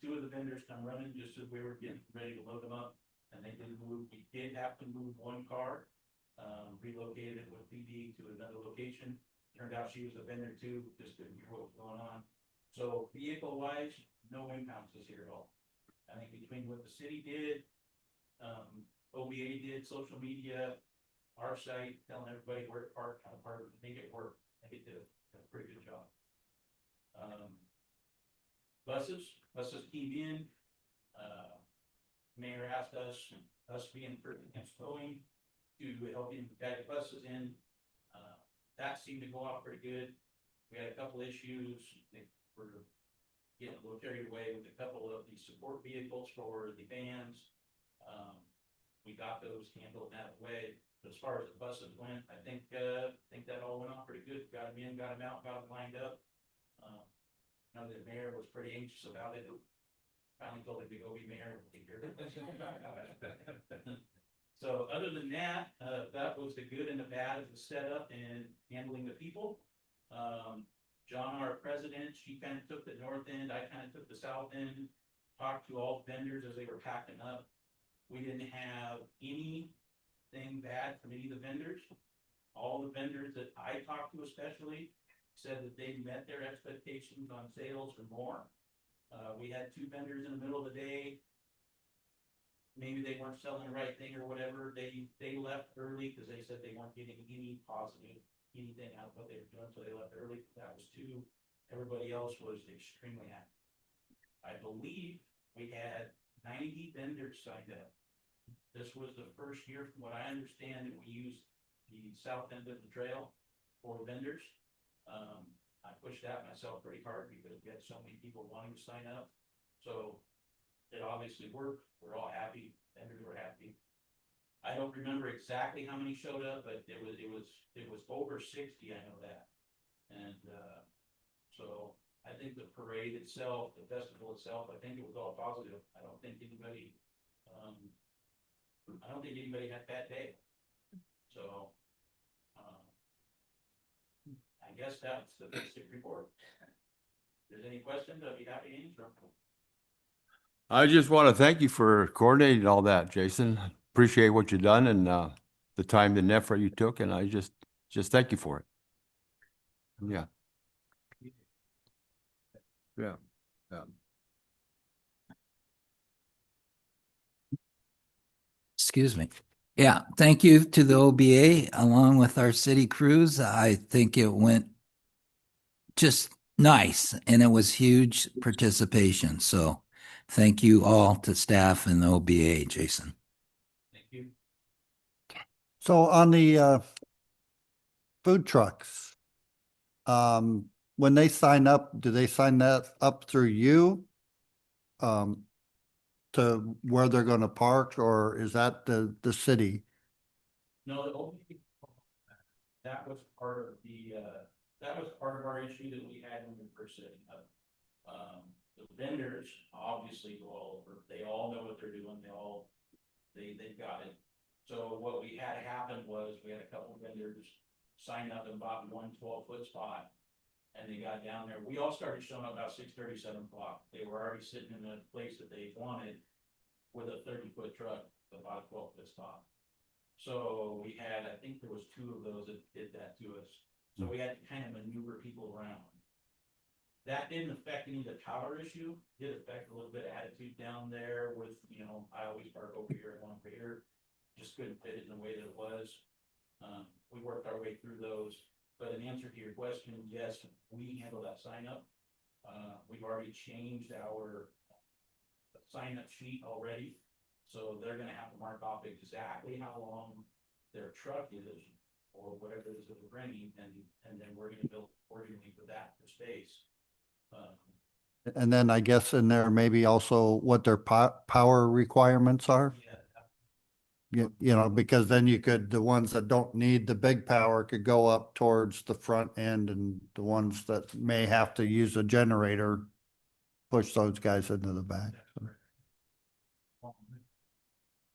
2 of the vendors come running just as we were getting ready to load them up, and they didn't move. We did have to move 1 car, relocated it with PD to another location. Turned out she was a vendor too, just didn't hear what was going on. So vehicle wise, no impounds this year at all. I think between what the city did, OBA did, social media, our site, telling everybody where to park, how to park, make it work. I think they did a pretty good job. Buses came in. Mayor asked us being first against towing, to help him guide the buses in. That seemed to go off pretty good. We had a couple issues. We're getting a little carried away with a couple of the support vehicles for the vans. We got those handled that way. But as far as the buses went, I think that all went off pretty good. Got them in, got them out, got them lined up. I know the mayor was pretty anxious about it. Finally told him to go be mayor. So other than that, that was the good and the bad of the setup and handling the people. John, our president, she kind of took the north end, I kind of took the south end, talked to all vendors as they were packing up. We didn't have anything bad from any of the vendors. All the vendors that I talked to especially said that they met their expectations on sales or more. We had 2 vendors in the middle of the day. Maybe they weren't selling the right thing or whatever. They left early because they said they weren't getting any positive, anything out of what they were doing, so they left early. That was 2. Everybody else was extremely happy. I believe we had 90 vendors signed up. This was the first year, from what I understand, that we used the south end of the trail for vendors. I pushed that myself pretty hard because we had so many people wanting to sign up. So it obviously worked. We're all happy. Vendors were happy. I don't remember exactly how many showed up, but it was over 60. I know that. And so I think the parade itself, the festival itself, I think it was all positive. I don't think anybody had a bad day. So I guess that's the basic report. If there's any questions, I'd be happy to answer them. I just want to thank you for coordinating all that, Jason. Appreciate what you've done and the time and effort you took, and I just thank you for it. Yeah. Yeah, yeah. Excuse me. Yeah, thank you to the OBA along with our city crews. I think it went just nice and it was huge participation. So thank you all to staff and the OBA, Jason. Thank you. So on the food trucks, when they sign up, do they sign that up through you? To where they're gonna park, or is that the city? No, the OPP, that was part of that was part of our issue that we had when we were first setting up. The vendors obviously go all over, they all know what they're doing, they've got it. So what we had happen was, we had a couple of vendors sign up and bought 12-foot spot. And they got down there, we all started showing up about 6:30, 7 o'clock, they were already sitting in a place that they wanted with a 30-foot truck, about a 12-foot spot. So we had, I think there was 2 of those that did that to us, so we had to kind of maneuver people around. That didn't affect any of the power issue, did affect a little bit of attitude down there with, I always park over here and one over here, just couldn't fit it in the way that it was. We worked our way through those. But in answer to your question, yes, we handle that sign up. We've already changed our sign up sheet already. So they're gonna have to mark off exactly how long their truck is or whatever it is that we're bringing, and then we're gonna build accordingly for that for space. And then I guess in there maybe also what their power requirements are? Yeah, Because then the ones that don't need the big power could go up towards the front end, and the ones that may have to use a generator, push those guys into the back.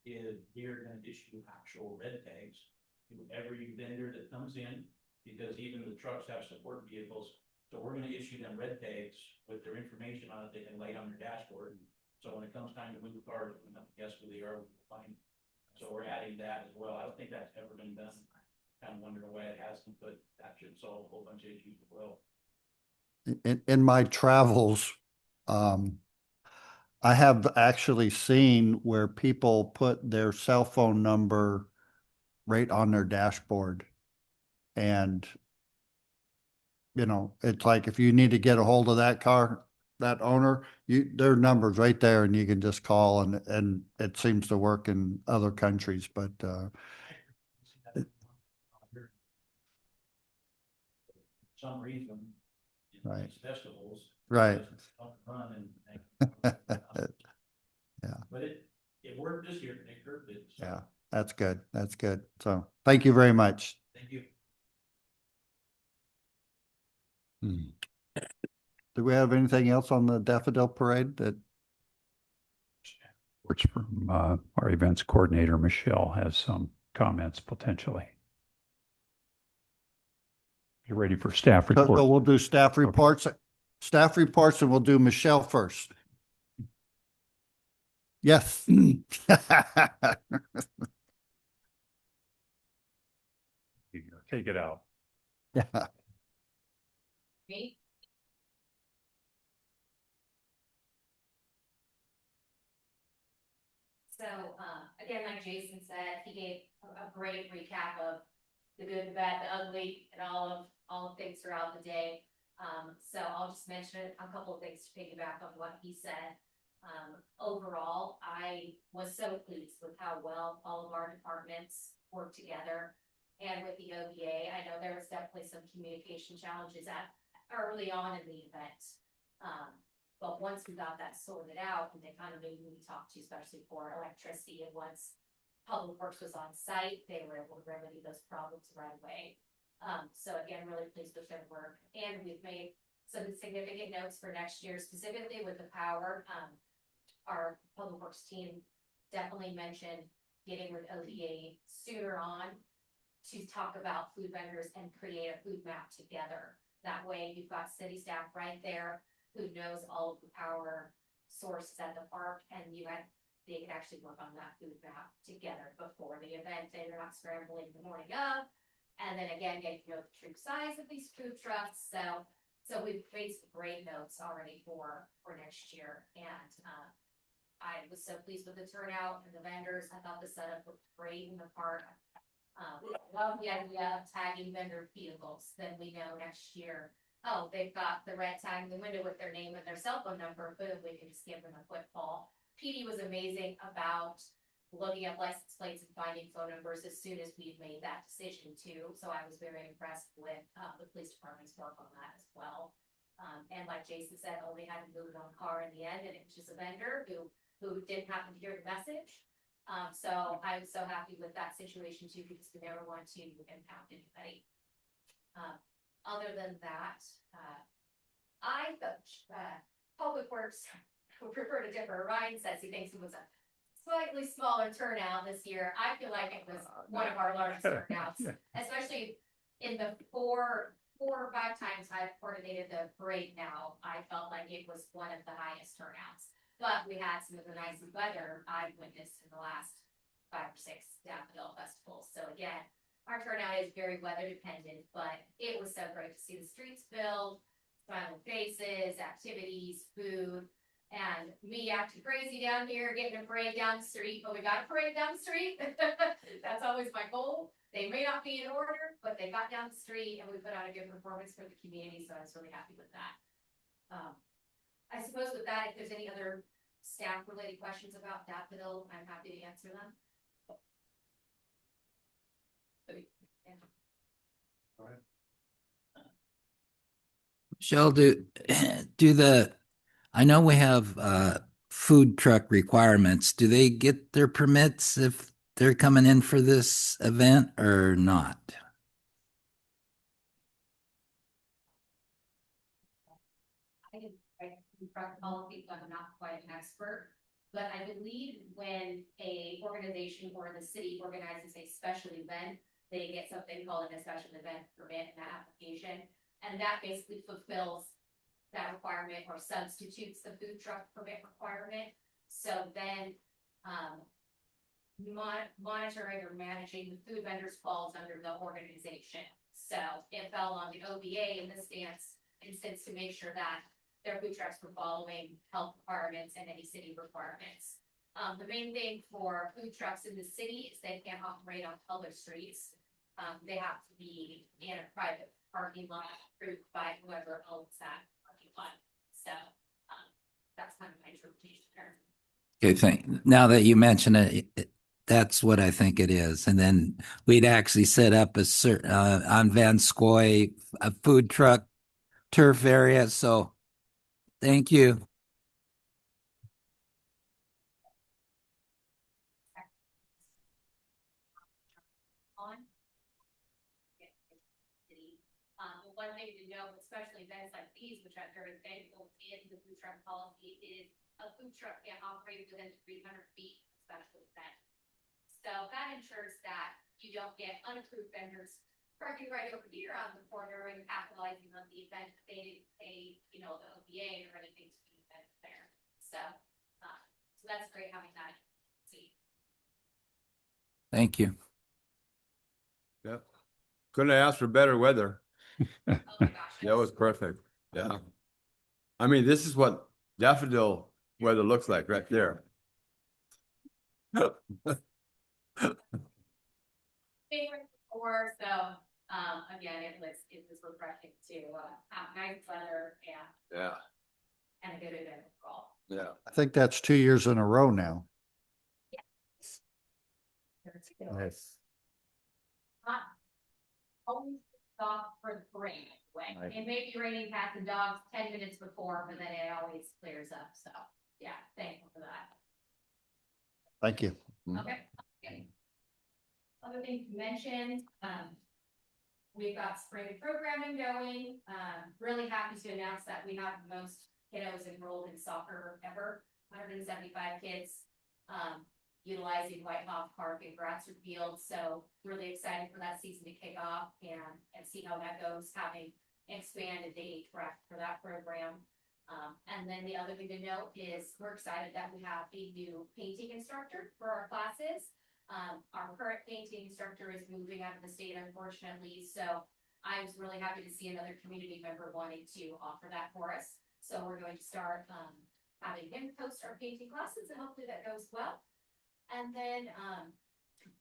is we're gonna issue actual red tags to every vendor that comes in, because even the trucks have support vehicles. So we're gonna issue them red tags with their information on it, they can lay it on their dashboard. So when it comes time to move cars, we have to guess who they are, we can find. So we're adding that as well. I don't think that's ever been done. Kind of wondering why it hasn't, but that should solve a whole bunch of issues as well. In my travels, I have actually seen where people put their cell phone number right on their dashboard. And, it's like if you need to get a hold of that car, that owner, their number's right there and you can just call, and it seems to work in other countries, but, Some reason. Right. These festivals. Right. it doesn't run Yeah. But it worked this year, it hurt it. So Yeah, that's good. That's good. So thank you very much. Thank you. Do we have anything else on the Daffodil Parade that? Works from our events coordinator, Michelle, has some comments potentially. You ready for staff So report? we'll do staff reports, and we'll do Michelle first. Yes. Take it out. Yeah. Me? So, again, like Jason said, he gave a great recap of the good, the bad, the ugly, and all the things throughout the day. So I'll just mention a couple of things to piggyback on what he said. Overall, I was so pleased with how well all of our departments work together. And with the OBA, I know there was definitely some communication challenges early on in the event. But once we got that sorted out, and they kind of knew who we talked to, especially for electricity, and once Public Works was on site, they were able to remedy those problems right away. So again, really pleased with their work, and we've made some significant notes for next year, specifically with the power. Our Public Works team definitely mentioned getting with OBA sooner on to talk about food vendors and create a food map together. That way you've got city staff right there who knows all of the power sources at the park, and they can actually work on that food map together before the event. They're not scrambling the morning of. And then again, getting to know the true size of these food trucks. So So we've made some great notes already for next year, and, I was so pleased with the turnout and the vendors. I thought the setup looked great in the park. Love the idea of tagging vendor vehicles, then we know next year, oh, they've got the red tag in the window with their name and their cell phone number, boom, we can just give them a quick call. PD was amazing about looking at license plates and finding phone numbers as soon as we made that decision too, so I was very impressed with, the police department's work on that as well. And like Jason said, only had to move one car in the end, and it was just a vendor who didn't happen to hear the message. So I was so happy with that situation too, because we never want to impact anybody. Other than that, I thought, Public Works would prefer to differ. Ryan says he thinks it was a slightly smaller turnout this year. I feel like it was one of our largest turnouts, especially in the four or five times I've coordinated the parade now. I felt like it was one of the highest turnouts. But we had some of the nicest weather I've witnessed in the last 5 or 6 Daffodil festivals. So again, our turnout is very weather dependent, but it was so great to see the streets filled, smiling faces, activities, food, and me acting crazy down here, getting a parade down the street, but we got a parade down the street. That's always my goal. They may not be in order, but they got down the street and we put on a good performance for the community, so I was really happy with that. I suppose with that, if there's any other staff related questions about Daffodil, I'm happy to answer them. Michelle, I know we have food truck requirements. Do they get their permits if they're coming in for this event or not? Policy, but I'm not quite an expert. But I believe when a organization or the city organizes a special event, they get something called a special event permit in that application. And that basically fulfills that requirement or substitutes the food truck permit requirement. So then, monitoring or managing the food vendors falls under the organization. So it fell on the OBA in this instance to make sure that their food trucks were following health requirements and any city requirements. The main thing for food trucks in the city is they can't operate on public streets. They have to be in a private parking lot approved by whoever owns that parking lot. So, that's kind of my interpretation there. Okay, now that you mention it, that's what I think it is. And then we'd actually set up a certain on Van Scoy, a food truck turf area. So thank you. One thing to know, especially events like these, which I'm very thankful in the food truck policy, is a food truck can't operate within 300 feet of a special event. So that ensures that you don't get unapproved vendors parking right over here on the corner and capitalizing on the event. They didn't pay, the OBA or anything to the event there. So that's great having that. See. Thank you. Yep. Couldn't ask for better weather. Oh my gosh. That was perfect. Yeah. I mean, this is what Daffodil weather looks like right there. Favorite before, so again, it was refreshing to have nice weather and a good event overall. Yeah. I think that's 2 years in a row now. Nice. Always stop for the parade anyway. Right. It may be raining cats and dogs 10 minutes before, but then it always clears up. So yeah, thankful for that. Thank you. Okay. Other things to mention, we've got spring programming going. Really happy to announce that we have the most kiddos enrolled in soccer ever, 175 kids. Utilizing White Hawk Park and Gratzer Field. So really excited for that season to kick off and see how that goes, having expanded the age bracket for that program. And then the other thing to note is we're excited that we have a new painting instructor for our classes. Our current painting instructor is moving out of the state, unfortunately. So I was really happy to see another community member wanting to offer that for us. So we're going to start, having him post our painting classes and hopefully that goes well. And then,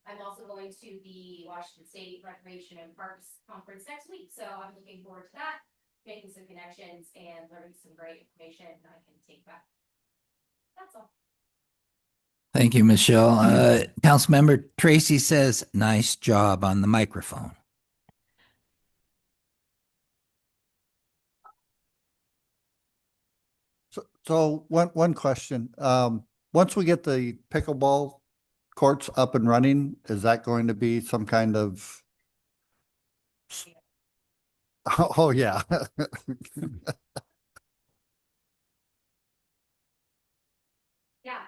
I'm also going to the Washington State Recreation and Parks Conference next week. So I'm looking forward to that, making some connections and learning some great information I can take back. That's all. Thank you, Michelle. Councilmember Tracy says, nice job on the microphone. So one question, once we get the pickleball courts up and running, is that going to be some kind of? Oh, yeah. Yeah.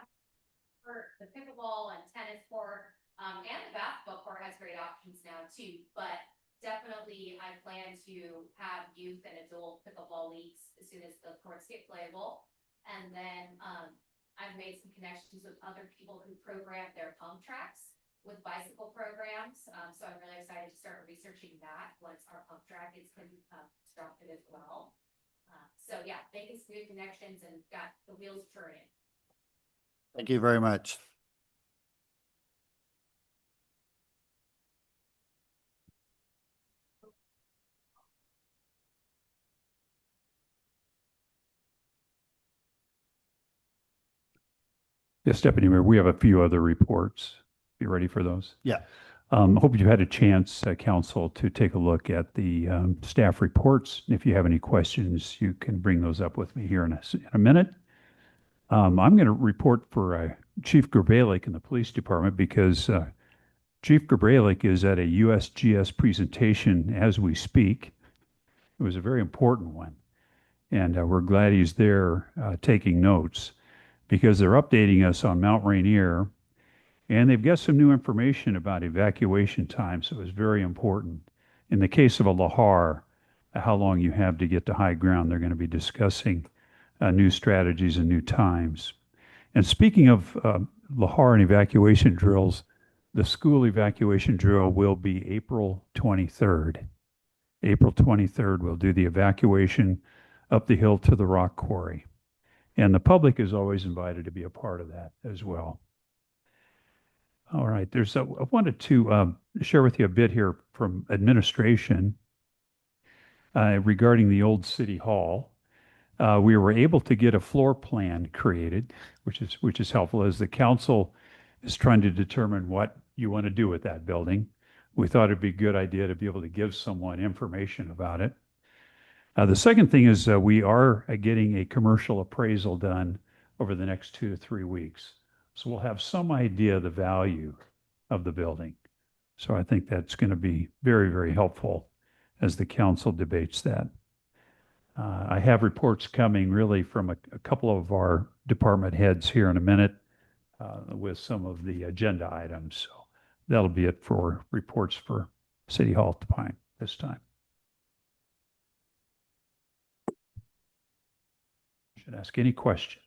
For the pickleball and tennis court, and the basketball court has great options now too, but definitely I plan to have youth and adult pickleball leagues as soon as the courts get playable. And then, I've made some connections with other people who program their pump tracks with bicycle programs. So I'm really excited to start researching that once our pump track is constructed as well. So yeah, making some good connections and got the wheels turning. Thank you very much. Yes, Deputy Mayor, we have a few other reports. You ready for those? Yeah. Hope you had a chance, council, to take a look at the staff reports. If you have any questions, you can bring those up with me here in a minute. I'm going to report for Chief Grabalik in the police department because Chief Grabalik is at a USGS presentation as we speak. It was a very important one. And we're glad he's there taking notes because they're updating us on Mount Rainier. And they've got some new information about evacuation time, so it's very important. In the case of a Lahar, how long you have to get to high ground, they're going to be discussing new strategies and new times. And speaking of Lahar and evacuation drills, the school evacuation drill will be April 23rd. April 23rd, we'll do the evacuation up the hill to the rock quarry. And the public is always invited to be a part of that as well. All right, I wanted to share with you a bit here from administration regarding the old city hall. We were able to get a floor plan created, which is helpful as the council is trying to determine what you want to do with that building. We thought it'd be a good idea to be able to give someone information about it. The second thing is we are getting a commercial appraisal done over the next 2 to 3 weeks. So we'll have some idea of the value of the building. So I think that's going to be very, very helpful as the council debates that. I have reports coming really from a couple of our department heads here in a minute with some of the agenda items. So that'll be it for reports for City Hall Pine this time. Should ask any questions.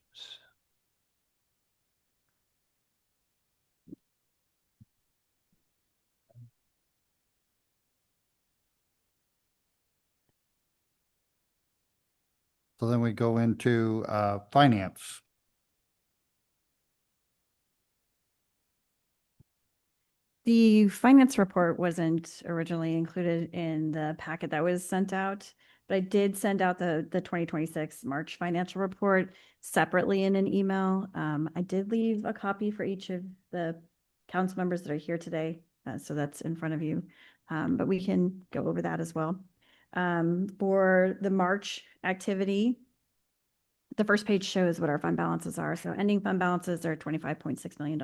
So then we go into finance. The finance report wasn't originally included in the packet that was sent out, but I did send out the 2026 March financial report separately in an email. I did leave a copy for each of the council members that are here today, so that's in front of you, but we can go over that as well. For the March activity, the first page shows what our fund balances are. So ending fund balances are $25.6 million.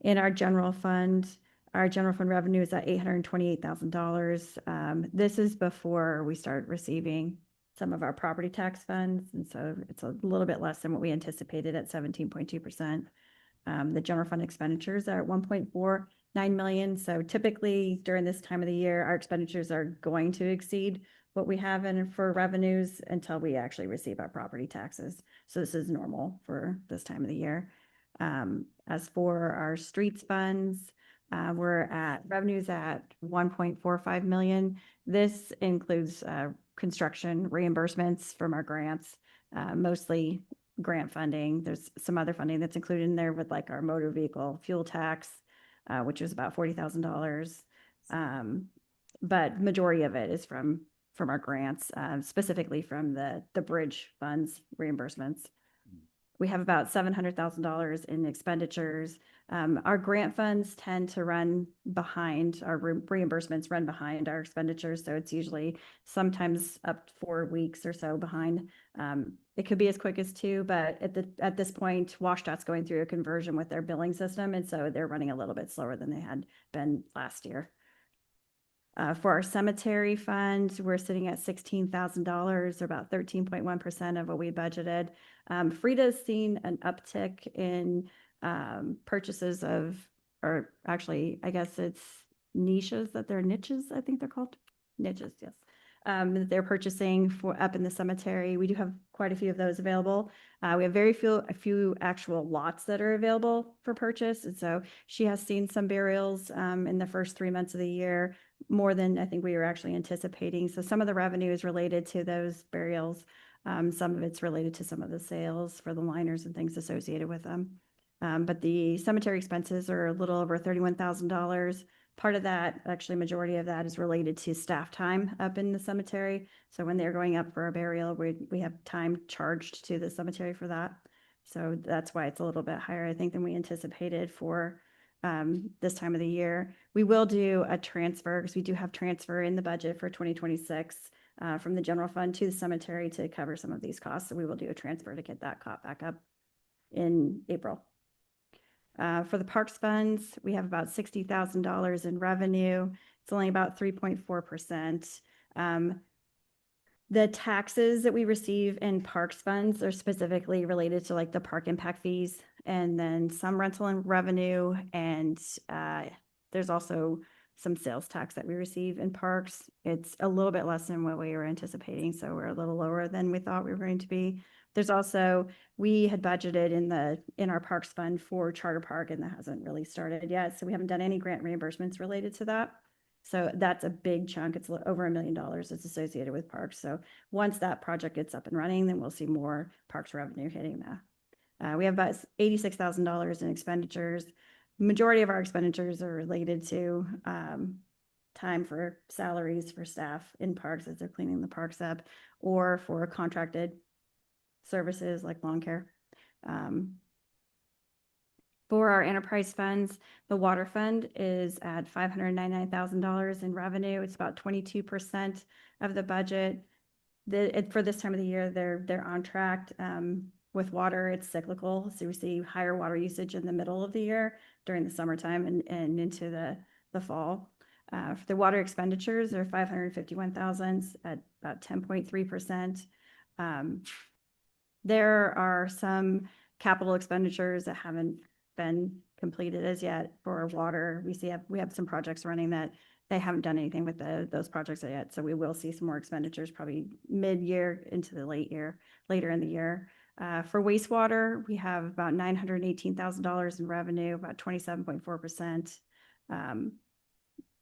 In our general fund revenue is at $828,000. This is before we start receiving some of our property tax funds. And so it's a little bit less than what we anticipated at 17.2%. The general fund expenditures are at 1.49 million. So typically during this time of the year, our expenditures are going to exceed what we have in for revenues until we actually receive our property taxes. So this is normal for this time of the year. As for our streets funds, We're at revenues at 1.45 million. This includes construction reimbursements from our grants, mostly grant funding. There's some other funding that's included in there with like our motor vehicle fuel tax, which was about $40,000. But majority of it is from our grants, specifically from the bridge funds reimbursements. We have about $700,000 in expenditures. Our grant funds tend to run behind, our reimbursements run behind our expenditures. So it's usually sometimes up to 4 weeks or so behind. It could be as quick as 2, but at this point, WashDOT's going through a conversion with their billing system. And so they're running a little bit slower than they had been last year. For our cemetery fund, we're sitting at $16,000, or about 13.1% of what we budgeted. Frida's seen an uptick in purchases of, or actually, I guess it's niches, I think they're called niches, yes. That they're purchasing for up in the cemetery. We do have quite a few of those available. We have a few actual lots that are available for purchase. And so she has seen some burials in the first 3 months of the year, more than I think we were actually anticipating. So some of the revenue is related to those burials. Some of it's related to some of the sales for the liners and things associated with them. But the cemetery expenses are a little over $31,000. Part of that, actually majority of that, is related to staff time up in the cemetery. So when they're going up for a burial, we have time charged to the cemetery for that. So that's why it's a little bit higher, I think, than we anticipated for this time of the year. We will do a transfer, because we do have transfer in the budget for 2026 from the general fund to the cemetery to cover some of these costs. So we will do a transfer to get that caught back up in April. For the parks funds, we have about $60,000 in revenue. It's only about 3.4%. The taxes that we receive in parks funds are specifically related to like the park impact fees, and then some rental and revenue. And there's also some sales tax that we receive in parks. It's a little bit less than what we were anticipating. So we're a little lower than we thought we were going to be. There's also, we had budgeted in our parks fund for Charter Park, and that hasn't really started yet. So we haven't done any grant reimbursements related to that. So that's a big chunk. It's over $1 million that's associated with parks. So once that project gets up and running, then we'll see more parks revenue hitting that. We have about $86,000 in expenditures. Majority of our expenditures are related to time for salaries for staff in parks as they're cleaning the parks up, or for contracted services like lawn care. For our enterprise funds, the water fund is at $599,000 in revenue. It's about 22% of the budget. For this time of the year, they're on track. With water, it's cyclical. So we see higher water usage in the middle of the year during the summertime and into the fall. For the water expenditures are $551,000 at about 10.3%. There are some capital expenditures that haven't been completed as yet for water. We have some projects running that they haven't done anything with those projects yet. So we will see some more expenditures probably mid-year into the later in the year. For wastewater, we have about $918,000 in revenue, about 27.4%.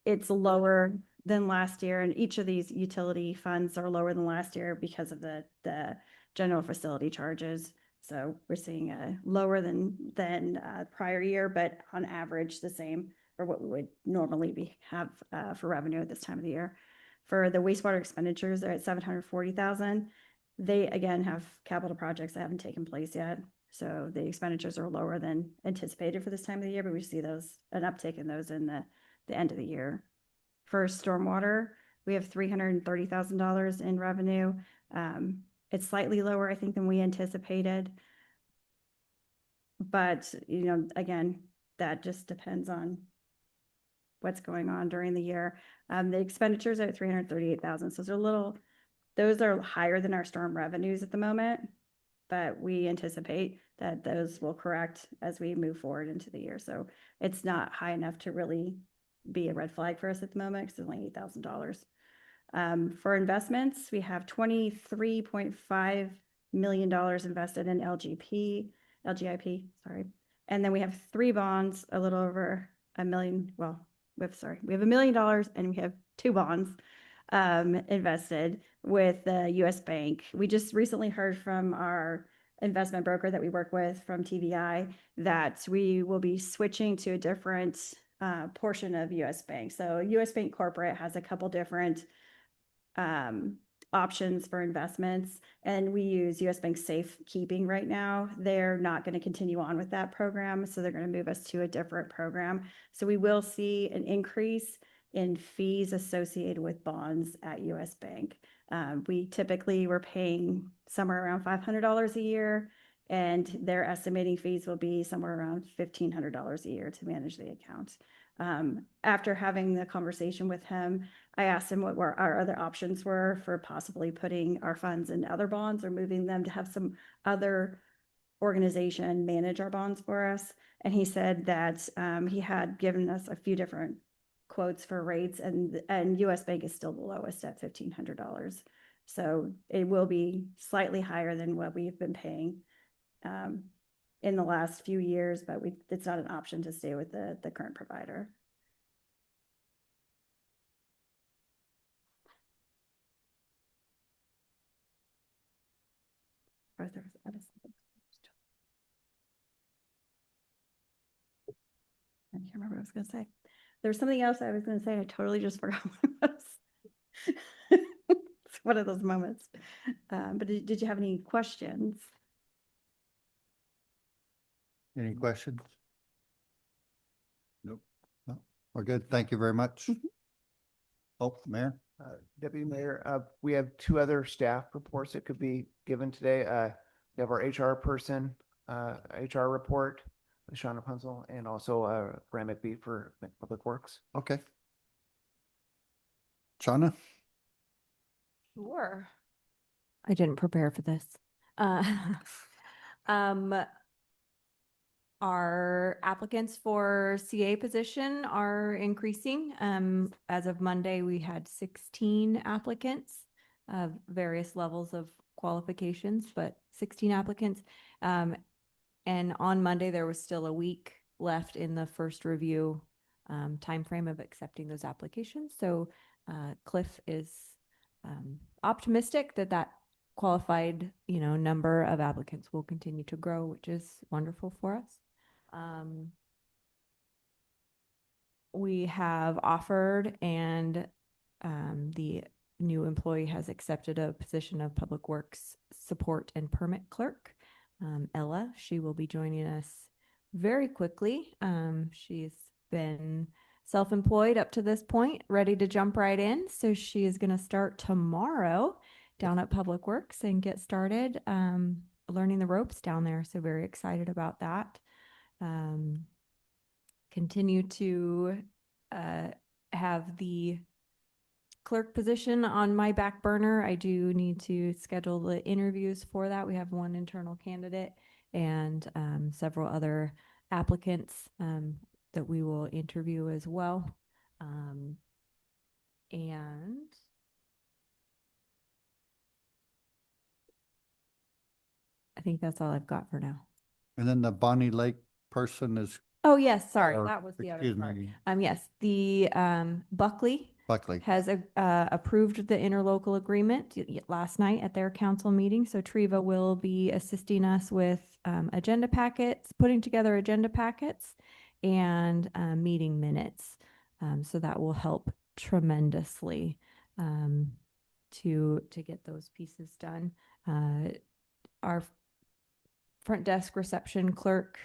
It's lower than last year, and each of these utility funds are lower than last year because of the general facility charges. So we're seeing a lower than prior year, but on average the same for what we would normally have for revenue at this time of the year. For the wastewater expenditures, they're at $740,000. They again have capital projects that haven't taken place yet. So the expenditures are lower than anticipated for this time of the year, but we see an uptick in those in the end of the year. For stormwater, we have $330,000 in revenue. It's slightly lower, I think, than we anticipated. But, again, that just depends on what's going on during the year. The expenditures are at $338,000. So those are higher than our storm revenues at the moment, but we anticipate that those will correct as we move forward into the year. So it's not high enough to really be a red flag for us at the moment, because it's only $8,000. For investments, we have $23.5 million invested in LGIP, sorry. And then we have 3 bonds, a little over a million, well, we have $1 million and we have 2 bonds invested with the US Bank. We just recently heard from our investment broker that we work with from TVI that we will be switching to a different portion of US Bank. So US Bank Corporate has a couple different options for investments, and we use US Bank Safekeeping right now. They're not going to continue on with that program, so they're going to move us to a different program. So we will see an increase in fees associated with bonds at US Bank. We typically were paying somewhere around $500 a year, and their estimating fees will be somewhere around $1,500 a year to manage the account. After having the conversation with him, I asked him what our other options were for possibly putting our funds in other bonds or moving them to have some other organization manage our bonds for us. And he said that he had given us a few different quotes for rates, and US Bank is still the lowest at $1,500. So it will be slightly higher than what we've been paying in the last few years, but it's not an option to stay with the current provider. Oh, there was other something. I can't remember what I was going to say. There's something else I was going to say. I totally just forgot what it was. It's one of those moments. But did you have any questions? Any questions? Nope. No, we're good. Thank you very much. Oh, Mayor? Deputy Mayor, we have 2 other staff reports that could be given today. We have our HR person, HR report, Shauna Punzel, and also Brad McBee for Public Works. Okay. Shauna? Sure. I didn't prepare for this. Our applicants for CA position are increasing. As of Monday, we had 16 applicants of various levels of qualifications, but 16 applicants. And on Monday, there was still a week left in the first review timeframe of accepting those applications. So Cliff is optimistic that that qualified, number of applicants will continue to grow, which is wonderful for us. We have offered, and the new employee has accepted a position of Public Works Support and Permit Clerk. Ella, she will be joining us very quickly. She's been self-employed up to this point, ready to jump right in. So she is going to start tomorrow down at Public Works and get started learning the ropes down there. So very excited about that. Continue to have the clerk position on my back burner. I do need to schedule the interviews for that. We have 1 internal candidate and several other applicants that we will interview as well. And I think that's all I've got for now. And then the Bonnie Lake person is Oh, yes, sorry, or, that was the other excuse part. me, Yes, the Buckley Buckley. has approved the interlocal agreement last night at their council meeting. So Treva will be assisting us with agenda packets, putting together agenda packets and meeting minutes. So that will help tremendously to get those pieces done. Our front desk reception clerk,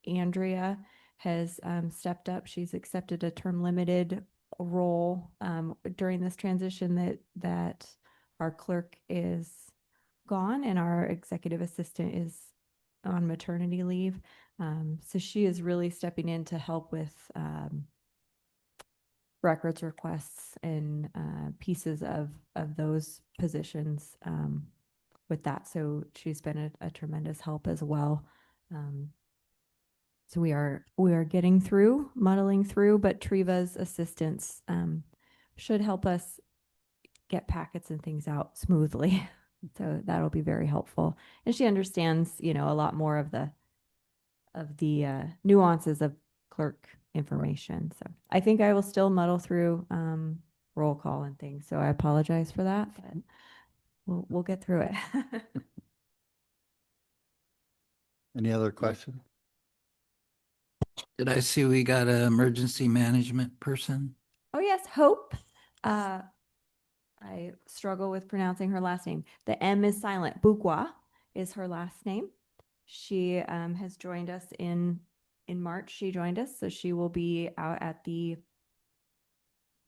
Andrea, has stepped up. She's accepted a term limited role during this transition that our clerk is gone and our executive assistant is on maternity leave. So she is really stepping in to help with records requests and pieces of those positions with that. So she's been a tremendous help as well. So we are getting through, muddling through, but Treva's assistance should help us get packets and things out smoothly. So that'll be very helpful. And she understands, a lot more of the nuances of clerk information. So I think I will still muddle through roll call and things. So I apologize for that, but we'll get through it. Any other questions? Did I see we got an emergency management person? Oh, yes, Hope. I struggle with pronouncing her last name. The M is silent. Bukwa is her last name. She has joined us in March. She joined us, so she will be out at the,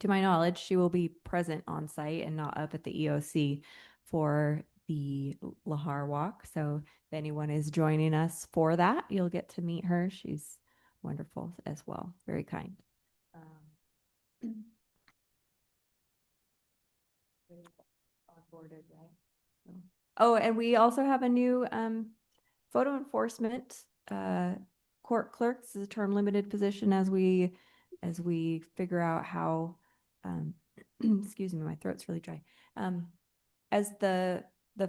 to my knowledge, she will be present on site and not up at the EOC for the Lahar Walk. So if anyone is joining us for that, you'll get to meet her. She's wonderful as well. Very kind. Onboarded, right? So- Oh, and we also have a new photo enforcement court clerk. This is a term limited position as we figure out how excuse me, my throat's really dry. As the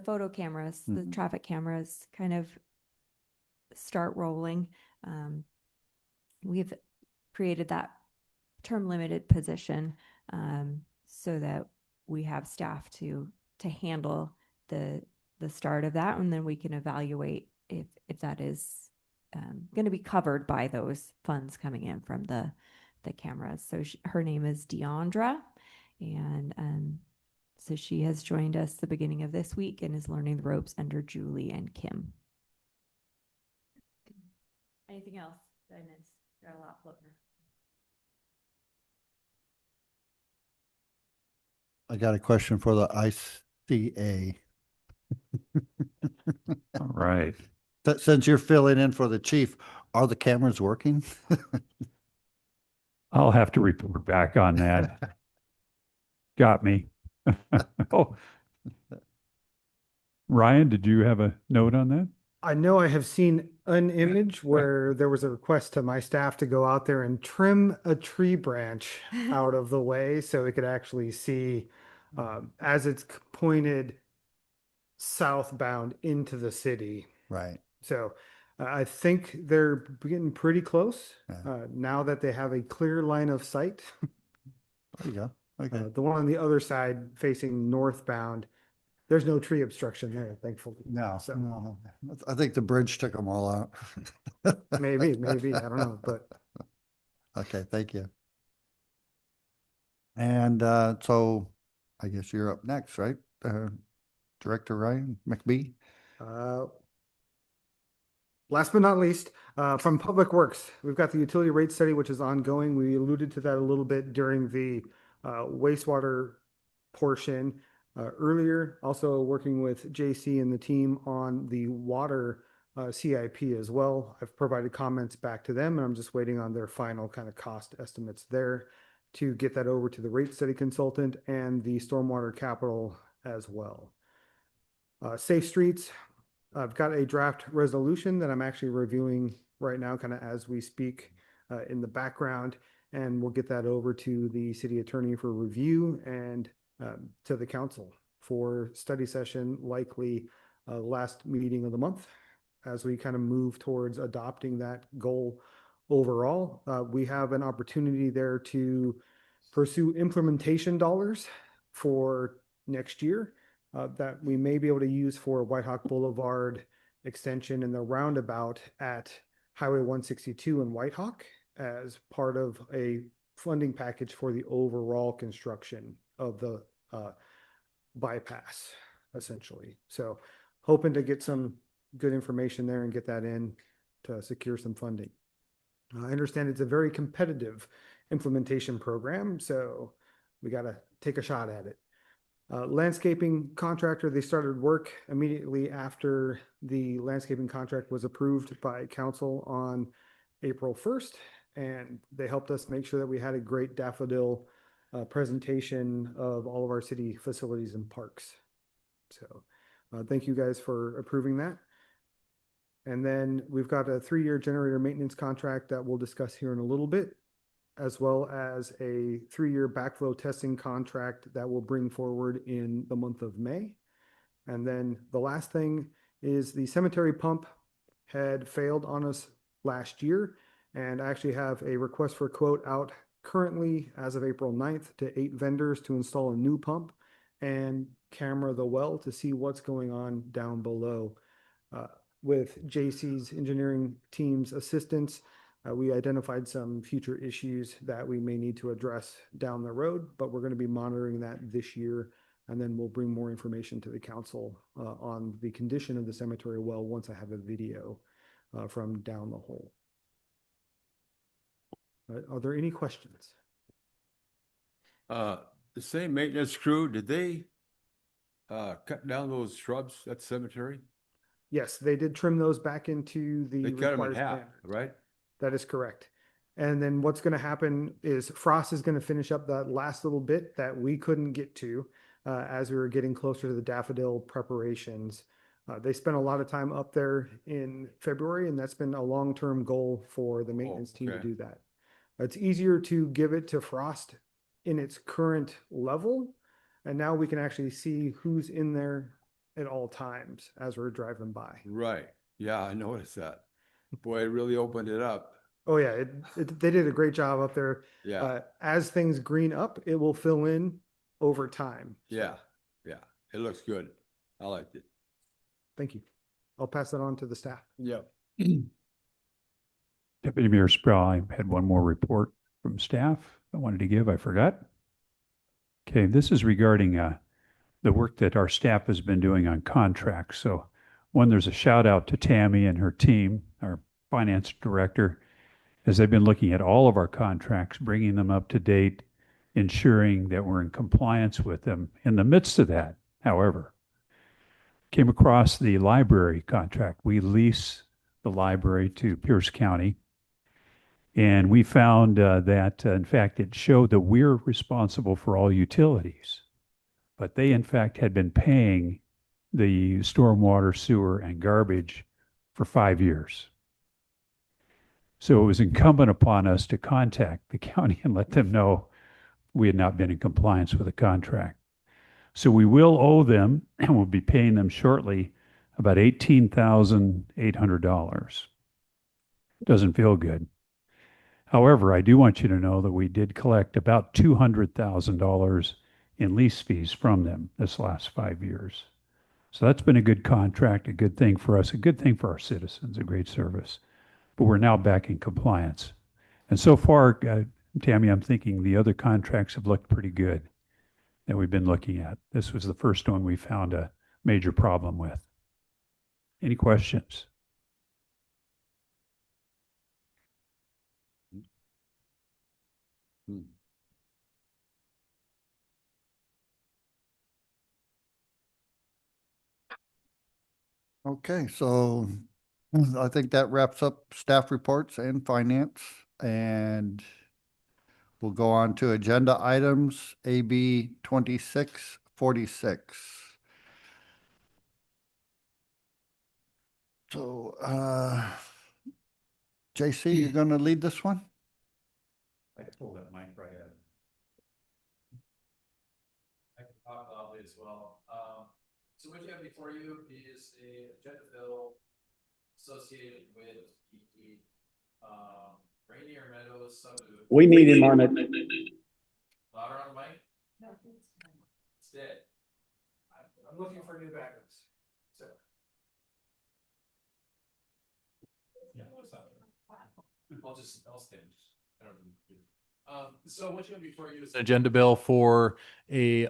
photo cameras, the traffic cameras kind of start rolling, we've created that term limited position so that we have staff to handle the start of that, and then we can evaluate if that is going to be covered by those funds coming in from the cameras. So her name is Deandra, and so she has joined us the beginning of this week and is learning the ropes under Julie and Kim. Anything else that I missed? Got a lot floating around. I got a question for the ICA. All right. Since you're filling in for the chief, are the cameras working? I'll have to report back on that. Got me. Oh. Ryan, did you have a note on that? I know I have seen an image where there was a request to my staff to go out there and trim a tree branch out of the way so we could actually see as it's pointed southbound into the city. Right. So I think they're getting pretty close Yeah. now that they have a clear line of sight. There you go. Okay. The one on the other side facing northbound, there's no tree obstruction there, thankfully. No, So no. I think the bridge took them all out. maybe, I don't know, but Okay, thank you. And so I guess you're up next, right? Director Ryan McBee? last but not least, from Public Works, we've got the utility rate study, which is ongoing. We alluded to that a little bit during the wastewater portion earlier. Also working with JC and the team on the water CIP as well. I've provided comments back to them, and I'm just waiting on their final kind of cost estimates there to get that over to the rate study consultant and the stormwater capital as well. Safe Streets, I've got a draft resolution that I'm actually reviewing right now, kind of as we speak in the background, and we'll get that over to the city attorney for review and to the council for study session, likely last meeting of the month, as we kind of move towards adopting that goal overall. We have an opportunity there to pursue implementation dollars for next year that we may be able to use for Whitehawk Boulevard extension and the roundabout at Highway 162 in Whitehawk as part of a funding package for the overall construction of the bypass, essentially. So hoping to get some good information there and get that in to secure some funding. I understand it's a very competitive implementation program, so we got to take a shot at it. Landscaping contractor, they started work immediately after the landscaping contract was approved by council on April 1st, and they helped us make sure that we had a great daffodil presentation of all of our city facilities and parks. So thank you guys for approving that. And then we've got a 3-year generator maintenance contract that we'll discuss here in a little bit, as well as a 3-year backflow testing contract that we'll bring forward in the month of May. And then the last thing is the cemetery pump had failed on us last year, And I actually have a request for a quote out currently as of April 9th to 8 vendors to install a new pump and camera the well to see what's going on down below. With JC's engineering team's assistance, we identified some future issues that we may need to address down the road, but we're going to be monitoring that this year. And then we'll bring more information to the council on the condition of the cemetery well once I have a video from down the hole. Are there any questions? The same maintenance crew, did they cut down those shrubs at the cemetery? Yes, they did trim those back into the They cut them in required half, plan. right? That is correct. And then what's going to happen is Frost is going to finish up that last little bit that we couldn't get to as we were getting closer to the daffodil preparations. They spent a lot of time up there in February, and that's been a long-term goal for the maintenance team to okay. do that. It's easier to give it to Frost in its current level, and now we can actually see who's in there at all times as we're driving by. Right. Yeah, I noticed that. Boy, it really opened it up. Oh yeah, they did a great job up there. Yeah. As things green up, it will fill in over time. Yeah. Yeah. It looks good. I liked it. Thank you. I'll pass that on to the staff. Yeah. Deputy Mayor Sproul, I had one more report from staff I wanted to give. I forgot. Okay, this is regarding the work that our staff has been doing on contracts. So one, there's a shout out to Tammy and her team, our finance director, as they've been looking at all of our contracts, bringing them up to date, ensuring that we're in compliance with them. In the midst of that, however, came across the library contract. We lease the library to Pierce County. And we found that, in fact, it showed that we're responsible for all utilities. But they, in fact, had been paying the stormwater, sewer, and garbage for 5 years. So it was incumbent upon us to contact the county and let them know we had not been in compliance with the contract. So we will owe them, and we'll be paying them shortly, about $18,800. Doesn't feel good. However, I do want you to know that we did collect about $200,000 in lease fees from them this last 5 years. So that's been a good contract, a good thing for us, a good thing for our citizens, a great service. But we're now back in compliance. And so far, Tammy, I'm thinking the other contracts have looked pretty good that we've been looking at. This was the first one we found a major problem with. Any questions? Okay, so I think that wraps up staff reports and finance, and we'll go on to agenda items, AB 2646. So, JC, you're going to lead this one? I pulled that mic right out. I can talk loudly as well. So what you have before you is a agenda bill associated with the Rainier Meadows subdivision. We need him on it. Louder on the mic? No, It's dead. I'm looking for new backups. So. Yeah, I'll stand. So what you have before you is an agenda bill for a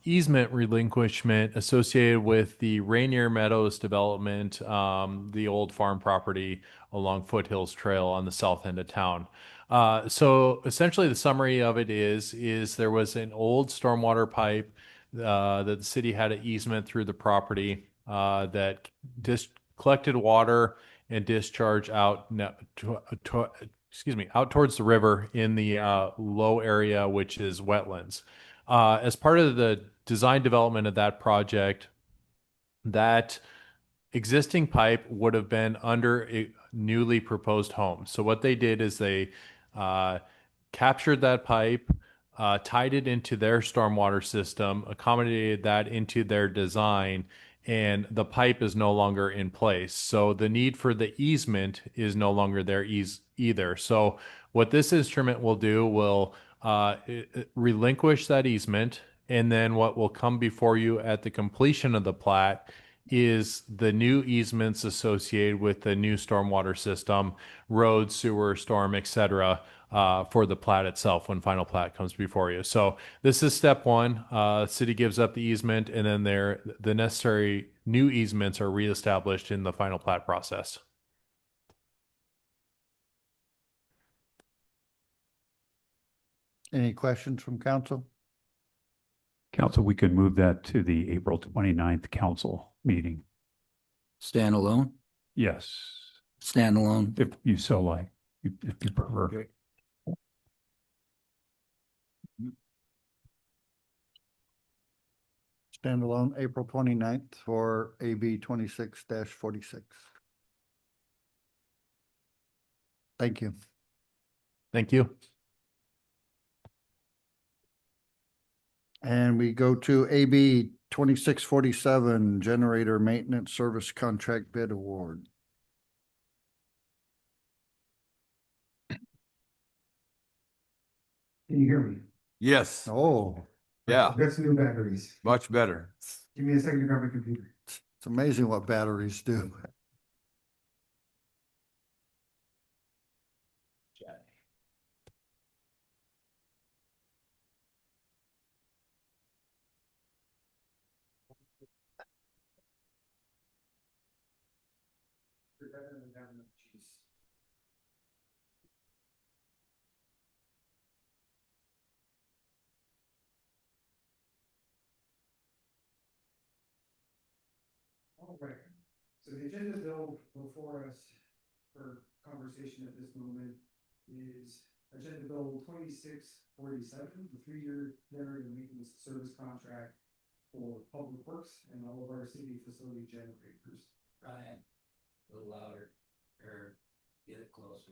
easement relinquishment associated with the Rainier Meadows development, the old farm property along Foothills Trail on the south end of town. So essentially the summary of it is there was an old stormwater pipe that the city had an easement through the property that collected water and discharge out out towards the river in the low area, which is wetlands. As part of the design development of that project, that existing pipe would have been under a newly proposed home. So what they did is they captured that pipe, tied it into their stormwater system, accommodated that into their design, and the pipe is no longer in place. So the need for the easement is no longer there either. So what this instrument will do will relinquish that easement, and then what will come before you at the completion of the plat is the new easements associated with the new stormwater system, road, sewer, storm, etc., for the plat itself when final plat comes before you. So this is step one. City gives up the easement, and then the necessary new easements are reestablished in the final plat process. Any questions from council? Council, we could move that to the April 29th council meeting. Standalone, Yes, standalone. if you so like, if you prefer. Okay. Standalone, April 29th for AB 26-46. Thank you. Thank you. And we go to AB 2647, generator maintenance service contract bid award. Can you hear me? Yes, Oh, yeah, I've got some new batteries. much better. Give me a second to grab my computer. it's amazing what batteries do. All right, so the agenda bill before us for conversation at this moment is agenda bill 2647, the 3-year generator maintenance service contract for Public Works and all of our city facility generators. Ryan, a little louder, or get it closer.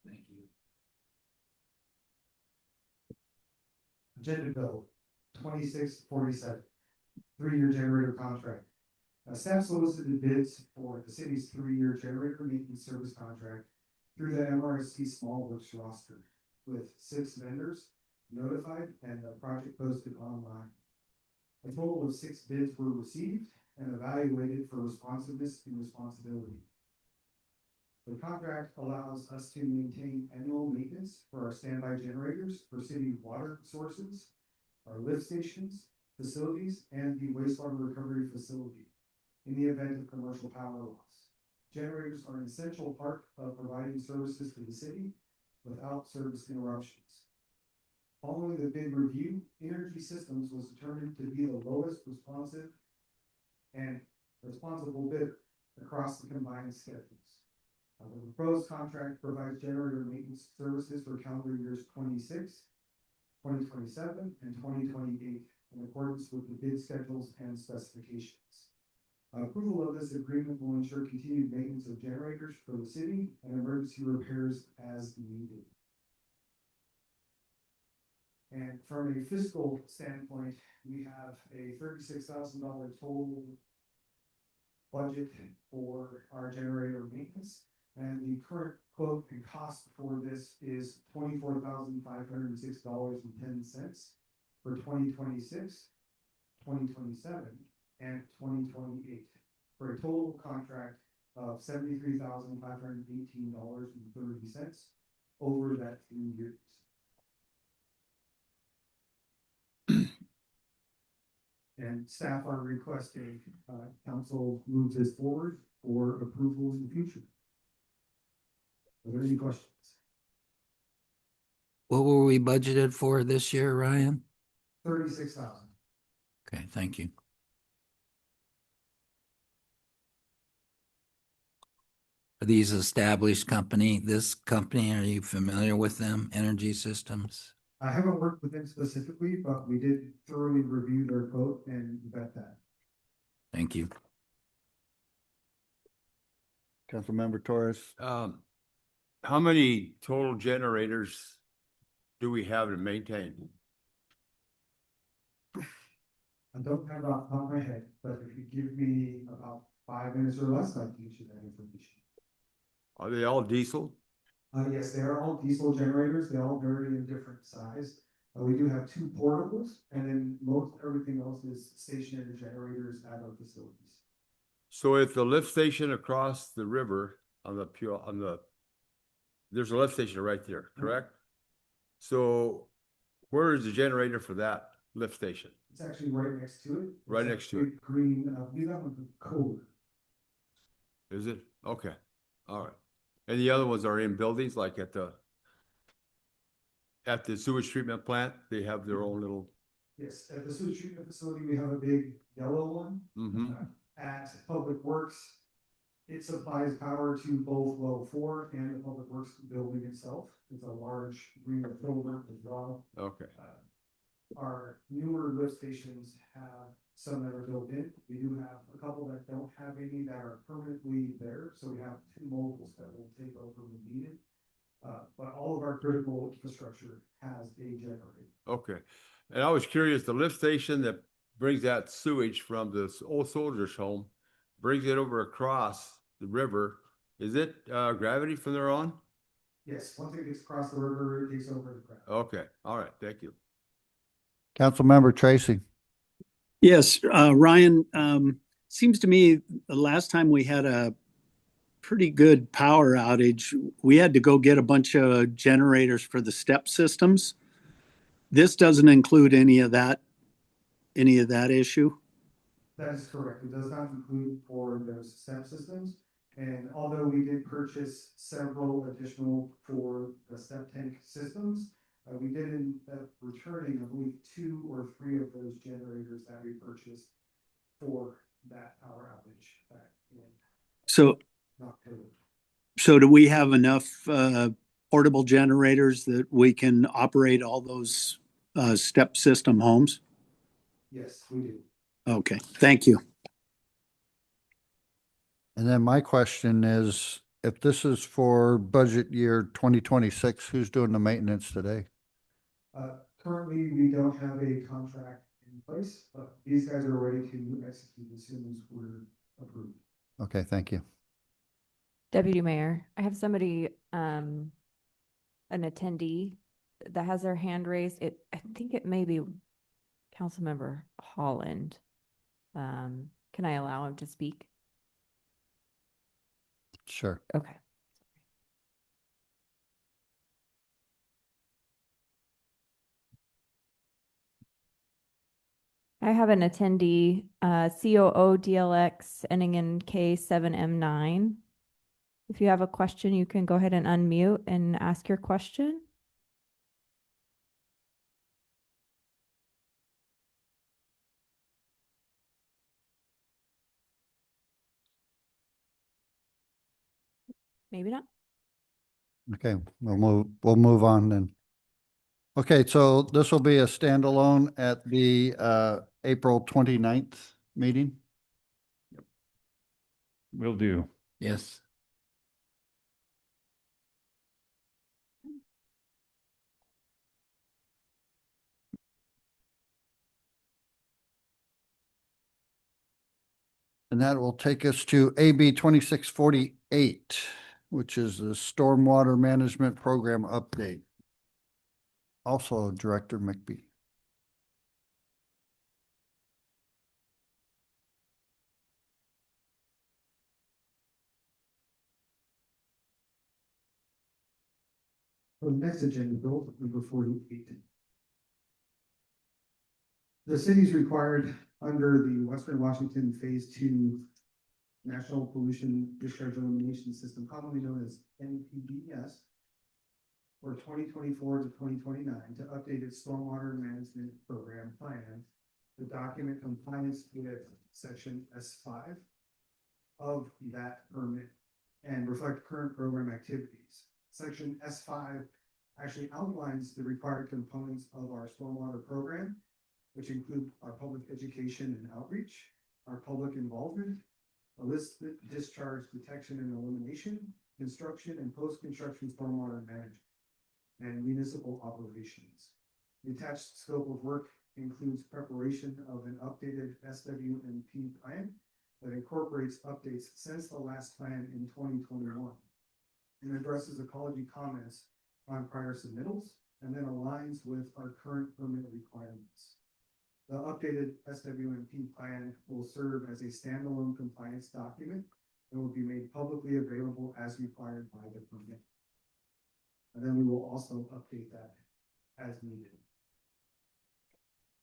Thank you. Agenda bill 2647, 3-year generator contract. Staff solicited bids for the city's 3-year generator maintenance service contract through the MRSC Small Works roster with 6 vendors notified and the project posted online. A total of 6 bids were received and evaluated for responsiveness and responsibility. The contract allows us to maintain annual maintenance for our standby generators for city water sources, our lift stations, facilities, and the wastewater recovery facility in the event of commercial power loss. Generators are an essential part of providing services to the city without service interruptions. Following the bid review, Energy Systems was determined to be the lowest responsive and responsible bidder across the combined schedules. The proposed contract provides generator maintenance services for calendar years 26, 2027, and 2028 in accordance with the bid schedules and specifications. Approval of this agreement will ensure continued maintenance of generators for the city and emergency repairs as needed. And from a fiscal standpoint, we have a $36,000 total budget for our generator maintenance. And the current quote and cost for this is $24,506.10 for 2026, 2027, and 2028, for a total contract of $73,518.30 over that 3 years. And staff are requesting council moves this forward for approval in the future. Are there any questions? What were we budgeted for this year, Ryan? 36,000. Okay, thank you. Are these established company, this company, are you familiar with them, Energy Systems? I haven't worked with them specifically, but we did thoroughly review their quote and vet that. Thank you. Councilmember Torres. How many total generators do we have to maintain? I don't have it off the top of my head, but if you give me about 5 minutes or less, I can get you that information. Are they all diesel? Yes, they are all diesel generators. They all vary in different size. We do have 2 portables, and then most everything else is stationary generators at our facilities. So if the lift station across the river there's a lift station right there, correct? So where is the generator for that lift station? It's actually right next to it. Right It's a next to it. big green, we got one code. Is it? Okay, all right. And the other ones are in buildings like at the sewage treatment plant, they have their own little, Yes, at the sewage treatment facility, we have a big yellow one. At Public Works, it supplies power to both well 4 and the Public Works building itself. It's a large green filter as well. okay. Our newer lift stations have some that are built in. We do have a couple that don't have any that are permanently there. So we have 2 mobiles that will take over when needed. But all of our critical infrastructure has a generator. Okay. And I was curious, the lift station that brings that sewage from the old soldiers' home, brings it over across the river, is it gravity from there on? Yes, once it gets across the river, it takes over the ground. Okay, all right, thank you. Councilmember Tracy. Yes, Ryan, seems to me the last time we had a pretty good power outage, we had to go get a bunch of generators for the step systems. This doesn't include any of that issue? That is correct. It does not include for those step systems. And although we did purchase several additional for the step tank systems, we did end up returning, I believe, 2 or 3 of those generators that we purchased for that power outage back in So, October. so do we have enough portable generators that we can operate all those step system homes? Yes, we do. Okay, thank you. And then my question is, if this is for budget year 2026, who's doing the maintenance today? Currently, we don't have a contract in place, but these guys are ready to execute as soon as we're approved. Okay, thank you. Deputy Mayor, I have somebody, an attendee that has their hand raised. I think it may be Councilmember Holland. Can I allow him to speak? Sure. Okay. I have an attendee, COO DLX ending in K7M9. If you have a question, you can go ahead and unmute and ask your question. Maybe not. Okay, we'll move on then. Okay, so this will be a standalone at the April 29th meeting. Will do. Yes. And that will take us to AB 2648, which is the Stormwater Management Program update. Also Director McBee. For the next agenda, bill number 48. The city is required under the Western Washington Phase 2 National Pollution Discharge Elimination System, commonly known as NPDES, for 2024 to 2029 to update its stormwater management program plan to document compliance with section S5 of that permit and reflect current program activities. Section S5 actually outlines the required components of our stormwater program, which include our public education and outreach, our public involvement, illicit discharge detection and elimination, construction and post-construction stormwater management, and municipal operations. The attached scope of work includes preparation of an updated SWMP plan that incorporates updates since the last plan in 2021 and addresses ecology comments on prior submittals and then aligns with our current permit requirements. The updated SWMP plan will serve as a standalone compliance document and will be made publicly available as required by the permit. And then we will also update that as needed.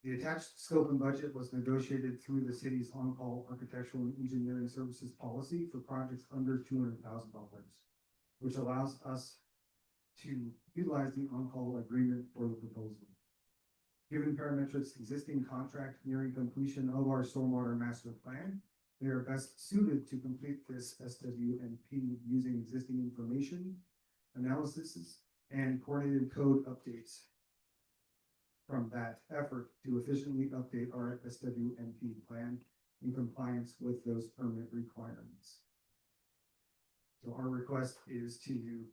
The attached scope and budget was negotiated through the city's on-call architectural and engineering services policy for projects under $200,000, which allows us to utilize the on-call agreement for the proposal. Given Parametrics' existing contract nearing completion of our stormwater master plan, they are best suited to complete this SWMP using existing information, analysis, and coordinated code updates from that effort to efficiently update our SWMP plan in compliance with those permit requirements. So our request is to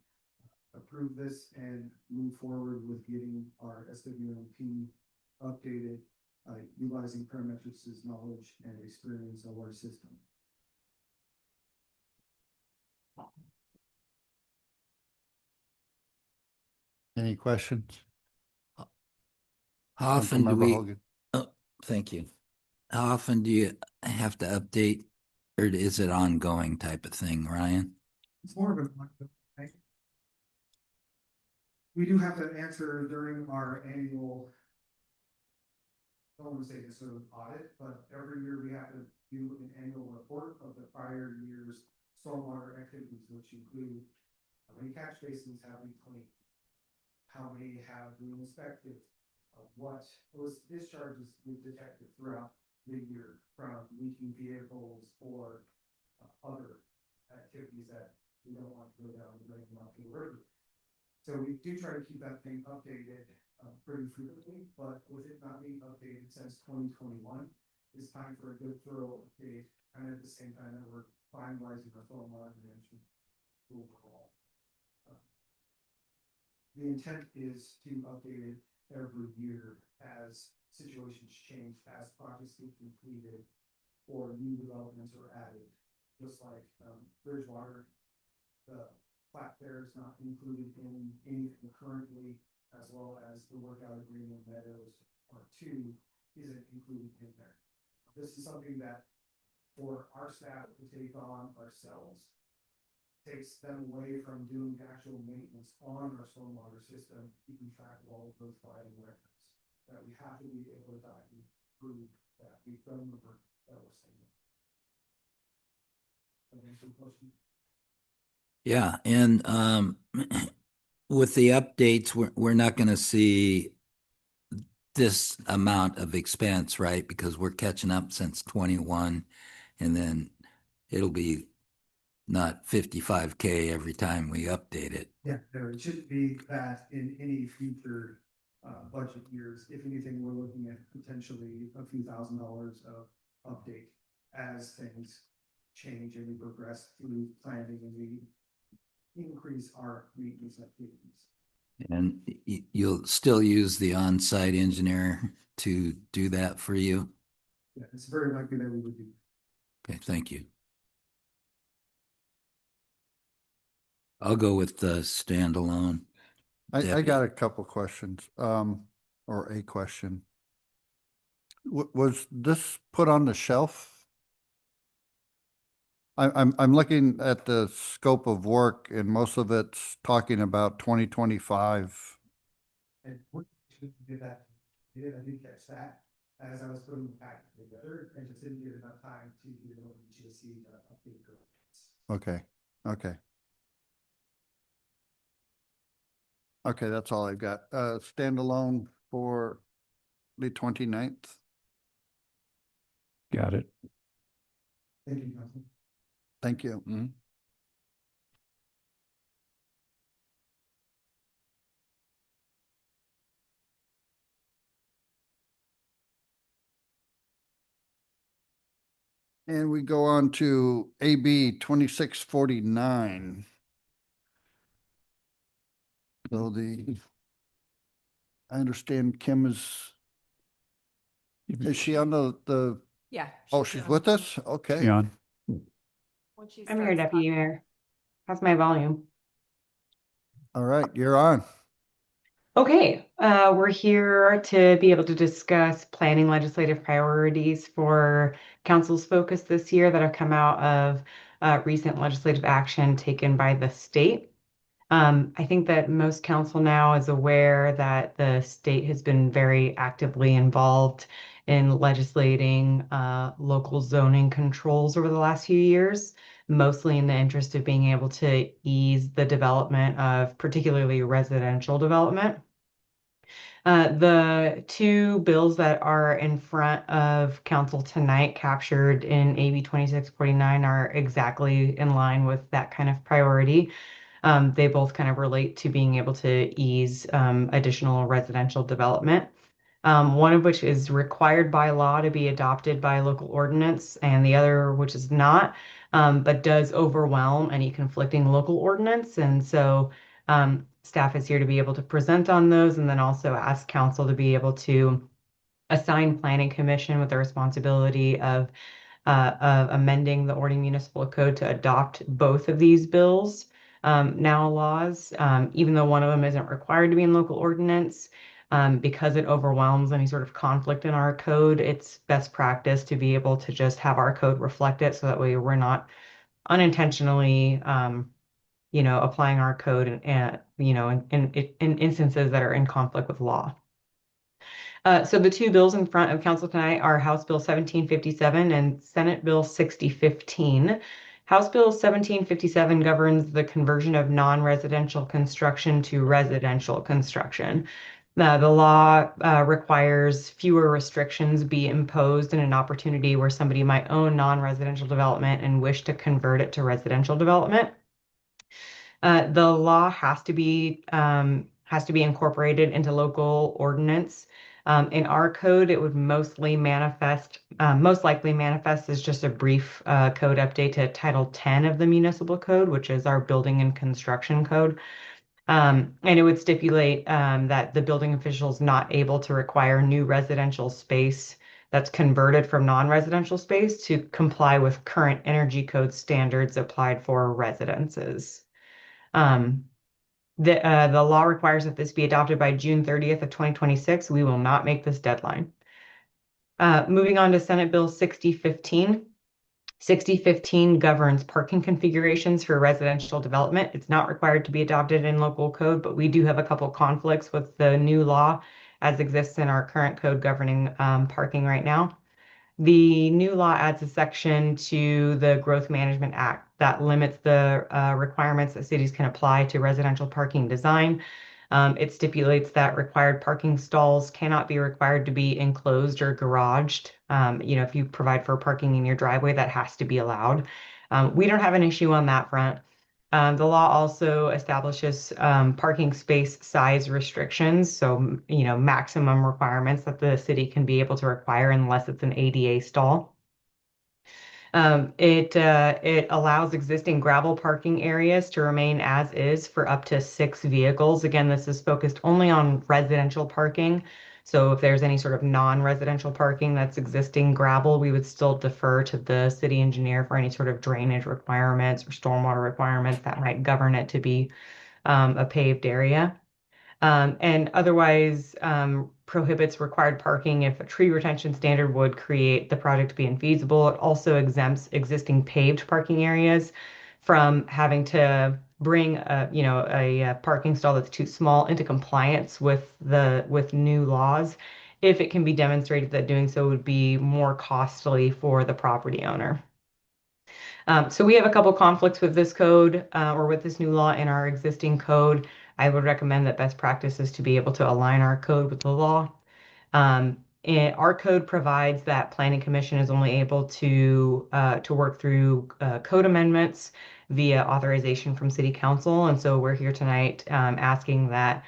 approve this and move forward with getting our SWMP updated, utilizing Parametrics' knowledge and experience of our system. Any questions? How often do Councilmember we, Hogan. oh, thank you. How often do you have to update, or is it ongoing type of thing, Ryan? It's more of an ongoing thing. We do have to answer during our annual, I don't want to say this sort of audit, but every year we have to do an annual report of the prior year's stormwater activities, which include how many catch basins have we cleaned, how many have we inspected, what those discharges we've detected throughout the year from leaking vehicles or other activities that we don't want to go down the drain off the river. So we do try to keep that thing updated pretty frequently, but with it not being updated since 2021, it's time for a good thorough update, and at the same time that we're finalizing our stormwater management overall. The intent is to update it every year as situations change, as projects get completed, or new developments are added. Just like Bridgewater, the plat there is not included in anything currently, as well as the workout agreement Meadows Part 2 isn't included in there. This is something that for our staff to take on ourselves takes them away from doing actual maintenance on our stormwater system, keeping track of all of those vital records. That we have to be able to document, prove that we've done the work that we're saying. Question? Yeah, and with the updates, we're not going to see this amount of expense, right? Because we're catching up since 21, and then it'll be not 55K every time we update it. Yeah, no, it shouldn't be that in any future budget years. If anything, we're looking at potentially a few $1,000s of update as things change and we progress through planning and we increase our maintenance activities. And you'll still use the on-site engineer to do that for you? Yeah, it's very likely that we would do. Okay, thank you. I'll go with the standalone. I got a couple questions, or a question. Was this put on the shelf? I'm looking at the scope of work and most of it's talking about 2025. And what did that? I did catch that as I was putting the packet together and just didn't get enough time to get over to GSC to update the. Okay, okay. Okay, that's all I've got. Standalone for the 29th. Got it. Thank you, Councilman. Thank you. And we go on to AB 2649. So I understand Kim is Is she on the, Yeah. oh, she's with us? Okay. Jan? I'm here, Deputy Mayor. How's my volume? All right, you're on. Okay, we're here to be able to discuss planning legislative priorities for council's focus this year that have come out of recent legislative action taken by the state. I think that most council now is aware that the state has been very actively involved in legislating local zoning controls over the last few years, mostly in the interest of being able to ease the development of particularly residential development. The two bills that are in front of council tonight captured in AB 2649 are exactly in line with that kind of priority. They both kind of relate to being able to ease additional residential development. One of which is required by law to be adopted by local ordinance, and the other which is not, but does overwhelm any conflicting local ordinance. And so staff is here to be able to present on those and then also ask council to be able to assign planning commission with the responsibility of amending the Ording Municipal Code to adopt both of these bills, now laws, even though one of them isn't required to be in local ordinance. Because it overwhelms any sort of conflict in our code, it's best practice to be able to just have our code reflect it so that way we're not unintentionally applying our code in instances that are in conflict with law. So the two bills in front of council tonight are House Bill 1757 and Senate Bill 6015. House Bill 1757 governs the conversion of non-residential construction to residential construction. The law requires fewer restrictions be imposed in an opportunity where somebody might own non-residential development and wish to convert it to residential development. The law has to be incorporated into local ordinance. In our code, it would most likely manifest as just a brief code update to Title 10 of the Municipal Code, which is our building and construction code. And it would stipulate that the building official is not able to require new residential space that's converted from non-residential space to comply with current energy code standards applied for residences. The law requires that this be adopted by June 30th of 2026. We will not make this deadline. Moving on to Senate Bill 6015. 6015 governs parking configurations for residential development. It's not required to be adopted in local code, but we do have a couple conflicts with the new law as exists in our current code governing parking right now. The new law adds a section to the Growth Management Act that limits the requirements that cities can apply to residential parking design. It stipulates that required parking stalls cannot be required to be enclosed or garaged. If you provide for parking in your driveway, that has to be allowed. We don't have an issue on that front. The law also establishes parking space size restrictions, so maximum requirements that the city can be able to require unless it's an ADA stall. It allows existing gravel parking areas to remain as is for up to 6 vehicles. Again, this is focused only on residential parking. So if there's any sort of non-residential parking that's existing gravel, we would still defer to the city engineer for any sort of drainage requirements or stormwater requirements that might govern it to be a paved area. And otherwise prohibits required parking if a tree retention standard would create the project to be infeasible. It also exempts existing paved parking areas from having to bring a parking stall that's too small into compliance with new laws if it can be demonstrated that doing so would be more costly for the property owner. So we have a couple conflicts with this code or with this new law in our existing code. I would recommend that best practice is to be able to align our code with the law. Our code provides that Planning Commission is only able to work through code amendments via authorization from City Council. And so we're here tonight asking that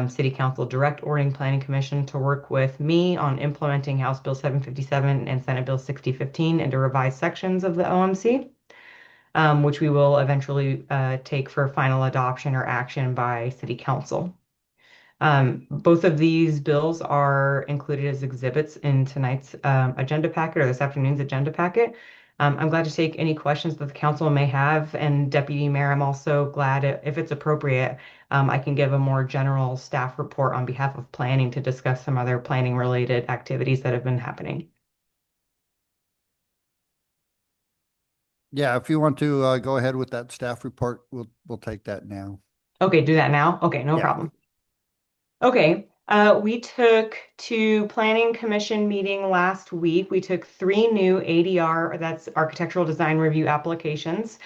City Council direct Ording Planning Commission to work with me on implementing House Bill 757 and Senate Bill 6015 into revised sections of the OMC, which we will eventually take for final adoption or action by City Council. Both of these bills are included as exhibits in tonight's agenda packet or this afternoon's agenda packet. I'm glad to take any questions that the council may have. And Deputy Mayor, I'm also glad if it's appropriate, I can give a more general staff report on behalf of planning to discuss some other planning related activities that have been happening. Yeah, if you want to go ahead with that staff report, we'll take that now. Okay, do that now. Okay, no Yeah. problem. Okay, we took to Planning Commission meeting last week. We took 3 new ADR, that's Architectural Design Review applications,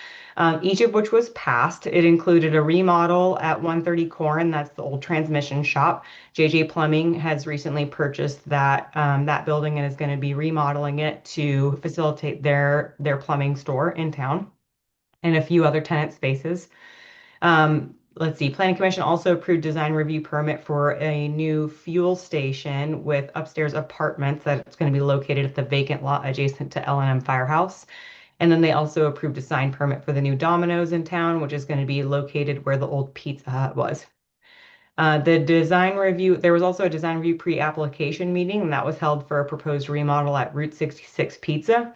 each of which was passed. It included a remodel at 130 Corin, that's the old transmission shop. JJ Plumbing has recently purchased that building and is going to be remodeling it to facilitate their plumbing store in town, and a few other tenant spaces. Let's see, Planning Commission also approved design review permit for a new fuel station with upstairs apartments that's going to be located at the vacant lot adjacent to L&M Firehouse. And then they also approved a sign permit for the new Domino's in town, which is going to be located where the old Pizza Hut was. The design review, there was also a design review pre-application meeting, and that was held for a proposed remodel at Route 66 Pizza.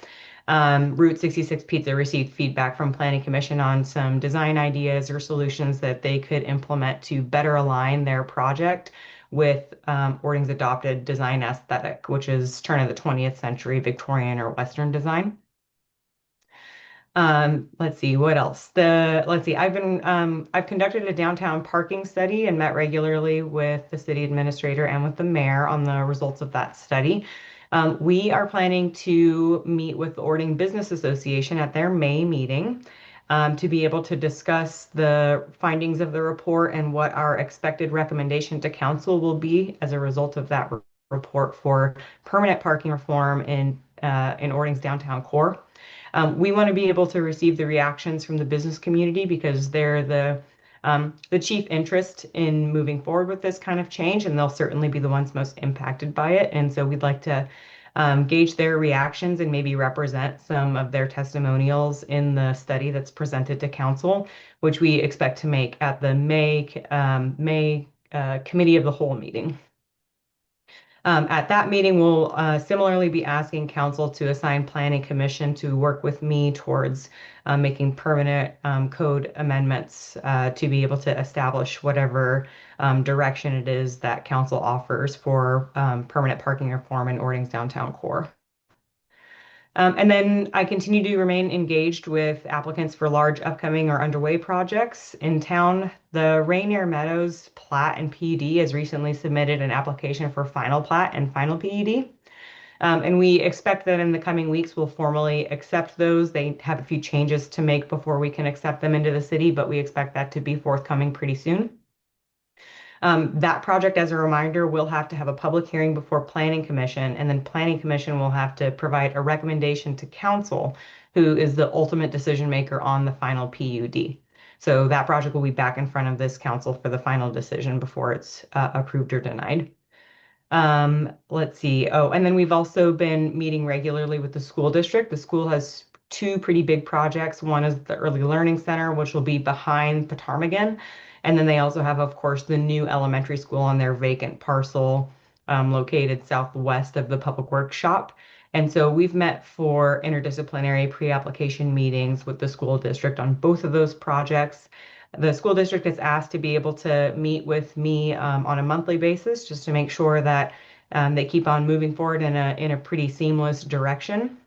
Route 66 Pizza received feedback from Planning Commission on some design ideas or solutions that they could implement to better align their project with Orting's adopted design aesthetic, which is turn of the 20th century Victorian or Western design. Let's see, what else? I've conducted a downtown parking study and met regularly with the city administrator and with the mayor on the results of that study. We are planning to meet with the Orting Business Association at their May meeting to be able to discuss the findings of the report and what our expected recommendation to council will be as a result of that report for permanent parking reform in Orting's downtown core. We want to be able to receive the reactions from the business community because they're the chief interest in moving forward with this kind of change, and they'll certainly be the ones most impacted by it. And so we'd like to gauge their reactions and maybe represent some of their testimonials in the study that's presented to council, which we expect to make at the May Committee of the Whole meeting. At that meeting, we'll similarly be asking council to assign Planning Commission to work with me towards making permanent code amendments to be able to establish whatever direction it is that council offers for permanent parking reform in Orting's downtown core. And then I continue to remain engaged with applicants for large upcoming or underway projects in town. The Rainier Meadows plat and PUD has recently submitted an application for final plat and final PUD. And we expect that in the coming weeks, we'll formally accept those. They have a few changes to make before we can accept them into the city, but we expect that to be forthcoming pretty soon. That project, as a reminder, will have to have a public hearing before Planning Commission, and then Planning Commission will have to provide a recommendation to council, who is the ultimate decision maker on the final PUD. So that project will be back in front of this council for the final decision before it's approved or denied. Let's see. Oh, and then we've also been meeting regularly with the school district. The school has 2 pretty big projects. One is the Early Learning Center, which will be behind Ptarmigan. And then they also have, of course, the new elementary school on their vacant parcel located southwest of the Public Works shop. And so we've met for interdisciplinary pre-application meetings with the school district on both of those projects. The school district is asked to be able to meet with me on a monthly basis just to make sure that they keep on moving forward in a pretty seamless direction.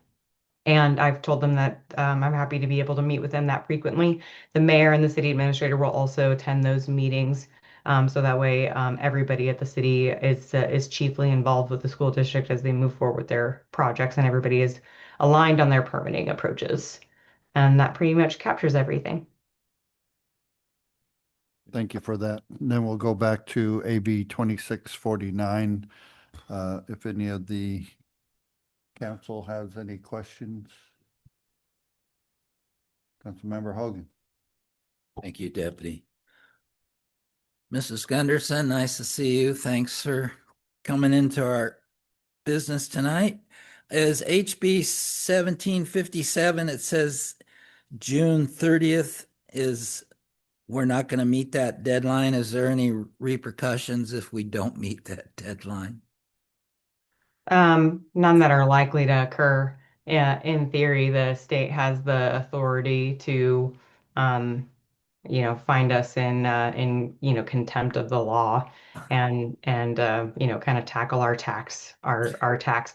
And I've told them that I'm happy to be able to meet with them that frequently. The mayor and the city administrator will also attend those meetings. So that way everybody at the city is chiefly involved with the school district as they move forward with their projects, and everybody is aligned on their permitting approaches. And that pretty much captures everything. Thank you for that. And then we'll go back to AB 2649. If any of the council has any questions. Councilmember Hogan. Thank you, Deputy. Mrs. Gunderson, nice to see you. Thanks for coming into our business tonight. Is HB 1757, it says June 30th is we're not going to meet that deadline. Is there any repercussions if we don't meet that deadline? None that are likely to occur. Yeah, in theory, the state has the authority to, find us in, contempt of the law and kind of tackle our tax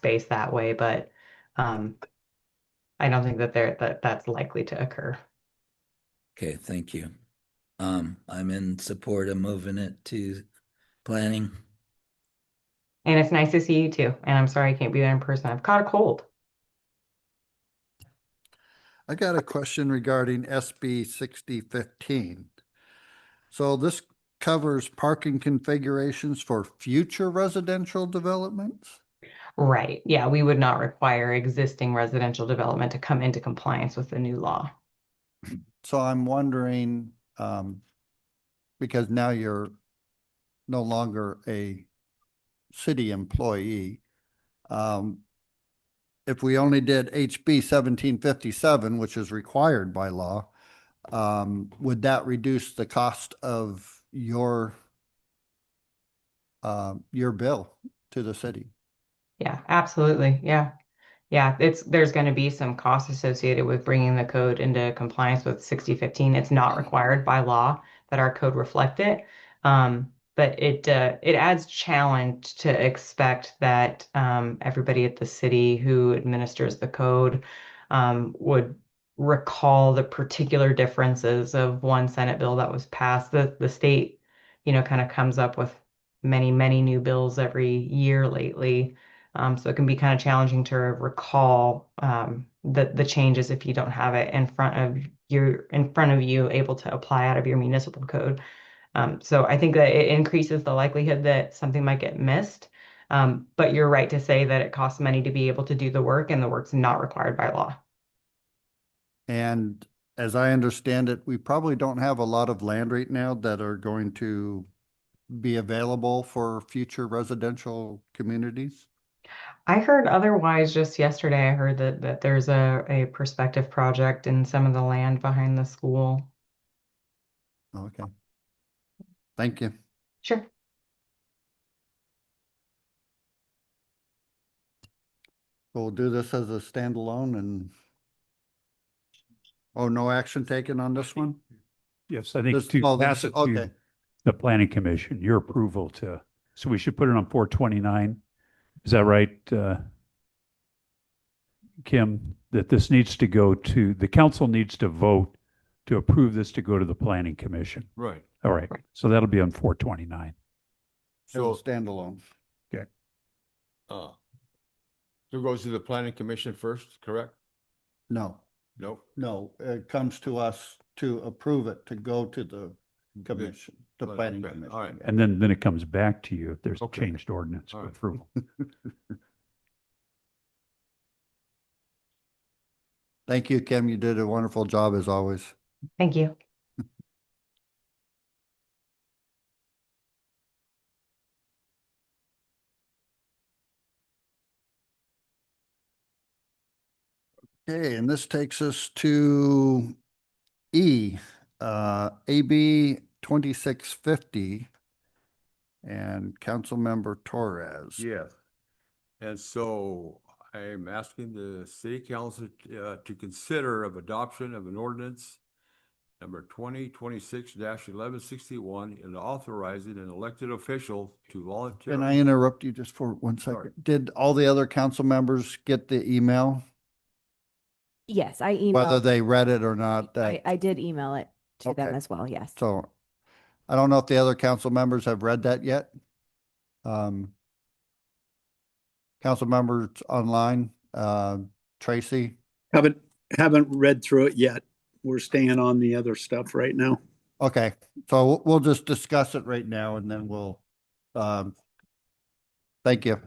base that way. But, I don't think that's likely to occur. Okay, thank you. I'm in support of moving it to planning. And it's nice to see you too. And I'm sorry I can't be there in person. I've caught a cold. I got a question regarding SB 6015. So this covers parking configurations for future residential developments? Right. Yeah, we would not require existing residential development to come into compliance with the new law. So I'm wondering, because now you're no longer a city employee, if we only did HB 1757, which is required by law, would that reduce the cost of your bill to the city? Yeah, absolutely. Yeah. Yeah, there's going to be some costs associated with bringing the code into compliance with 6015. It's not required by law that our code reflect it. But it adds challenge to expect that everybody at the city who administers the code would recall the particular differences of one Senate bill that was passed. The state, kind of comes up with many, many new bills every year lately. So it can be kind of challenging to recall the changes if you don't have it in front of you, able to apply out of your municipal code. So I think that it increases the likelihood that something might get missed. But you're right to say that it costs money to be able to do the work, and the work's not required by law. And as I understand it, we probably don't have a lot of land right now that are going to be available for future residential communities. I heard otherwise just yesterday. I heard that there's a prospective project in some of the land behind the school. Okay. Thank you. Sure. We'll do this as a standalone and, oh, no action taken on this one? Yes, I think This- to oh, this- pass it okay. to the planning commission, your approval to, so we should put it on 429. Is that right, Kim? That this needs to go to, the council needs to vote to approve this to go to the planning commission. Right. All right, so that'll be on 429. So So, standalone. so it goes to the planning commission first, correct? No, Nope. no, it comes to us to approve it, to go to the commission, the Well, planning okay, commission. all right. And then it comes back to you if there's a Okay. changed ordinance All for right. approval. Thank you, Kim. You did a wonderful job as always. Thank you. Okay, and this takes us to E, AB 2650 and Councilmember Torres. Yes. And so I'm asking the city council to consider of adoption of an ordinance number 2026-1161 and authorizing an elected official to volunteer. Can I interrupt you just for one Sorry. second? Did all the other council members get the email? Yes, I Whether emailed, they read it or not, that, I did email it to them Okay. as well, yes. so I don't know if the other council members have read that yet. Council members online, Tracy? Haven't read through it yet. We're staying on the other stuff right now. Okay, so we'll just discuss it right now and then we'll, thank you.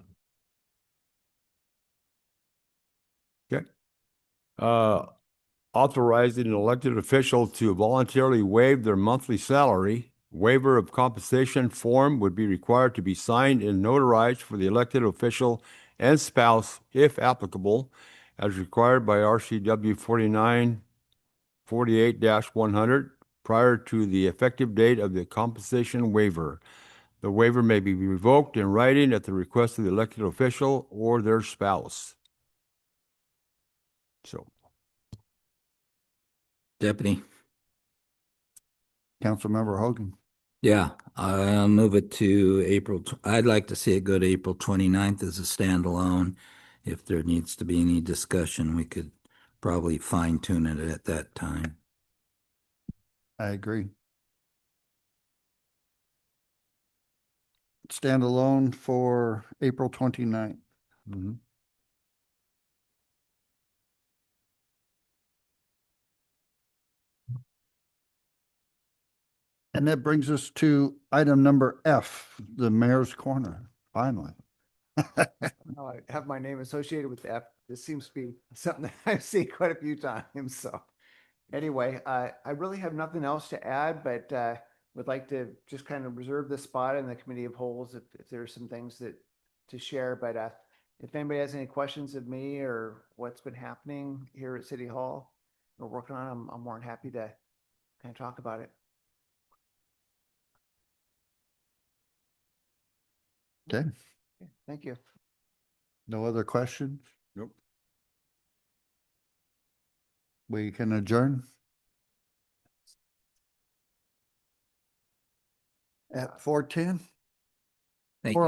Authorizing an elected official to voluntarily waive their monthly salary. Waiver of compensation form would be required to be signed and notarized for the elected official and spouse, if applicable, as required by RCW 4948-100. prior to the effective date of the compensation waiver. The waiver may be revoked in writing at the request of the elected official or their spouse. So, Deputy. Councilmember Hogan. Yeah, I'll move it to April. I'd like to see it go to April 29th as a standalone. If there needs to be any discussion, we could probably fine tune it at that time. I agree. Standalone for April 29th. mhm. And that brings us to item number F, the mayor's corner, finally. Now I have my name associated with F. This seems to be something that I've seen quite a few times, so. Anyway, I really have nothing else to add, but would like to just kind of reserve this spot in the committee of holes if there's some things that to share, but if anybody has any questions of me or what's been happening here at City Hall or working on, I'm more than happy to kind of talk about it. Okay, Thank you. no other questions? Nope. We can adjourn at 4:10. Thank you.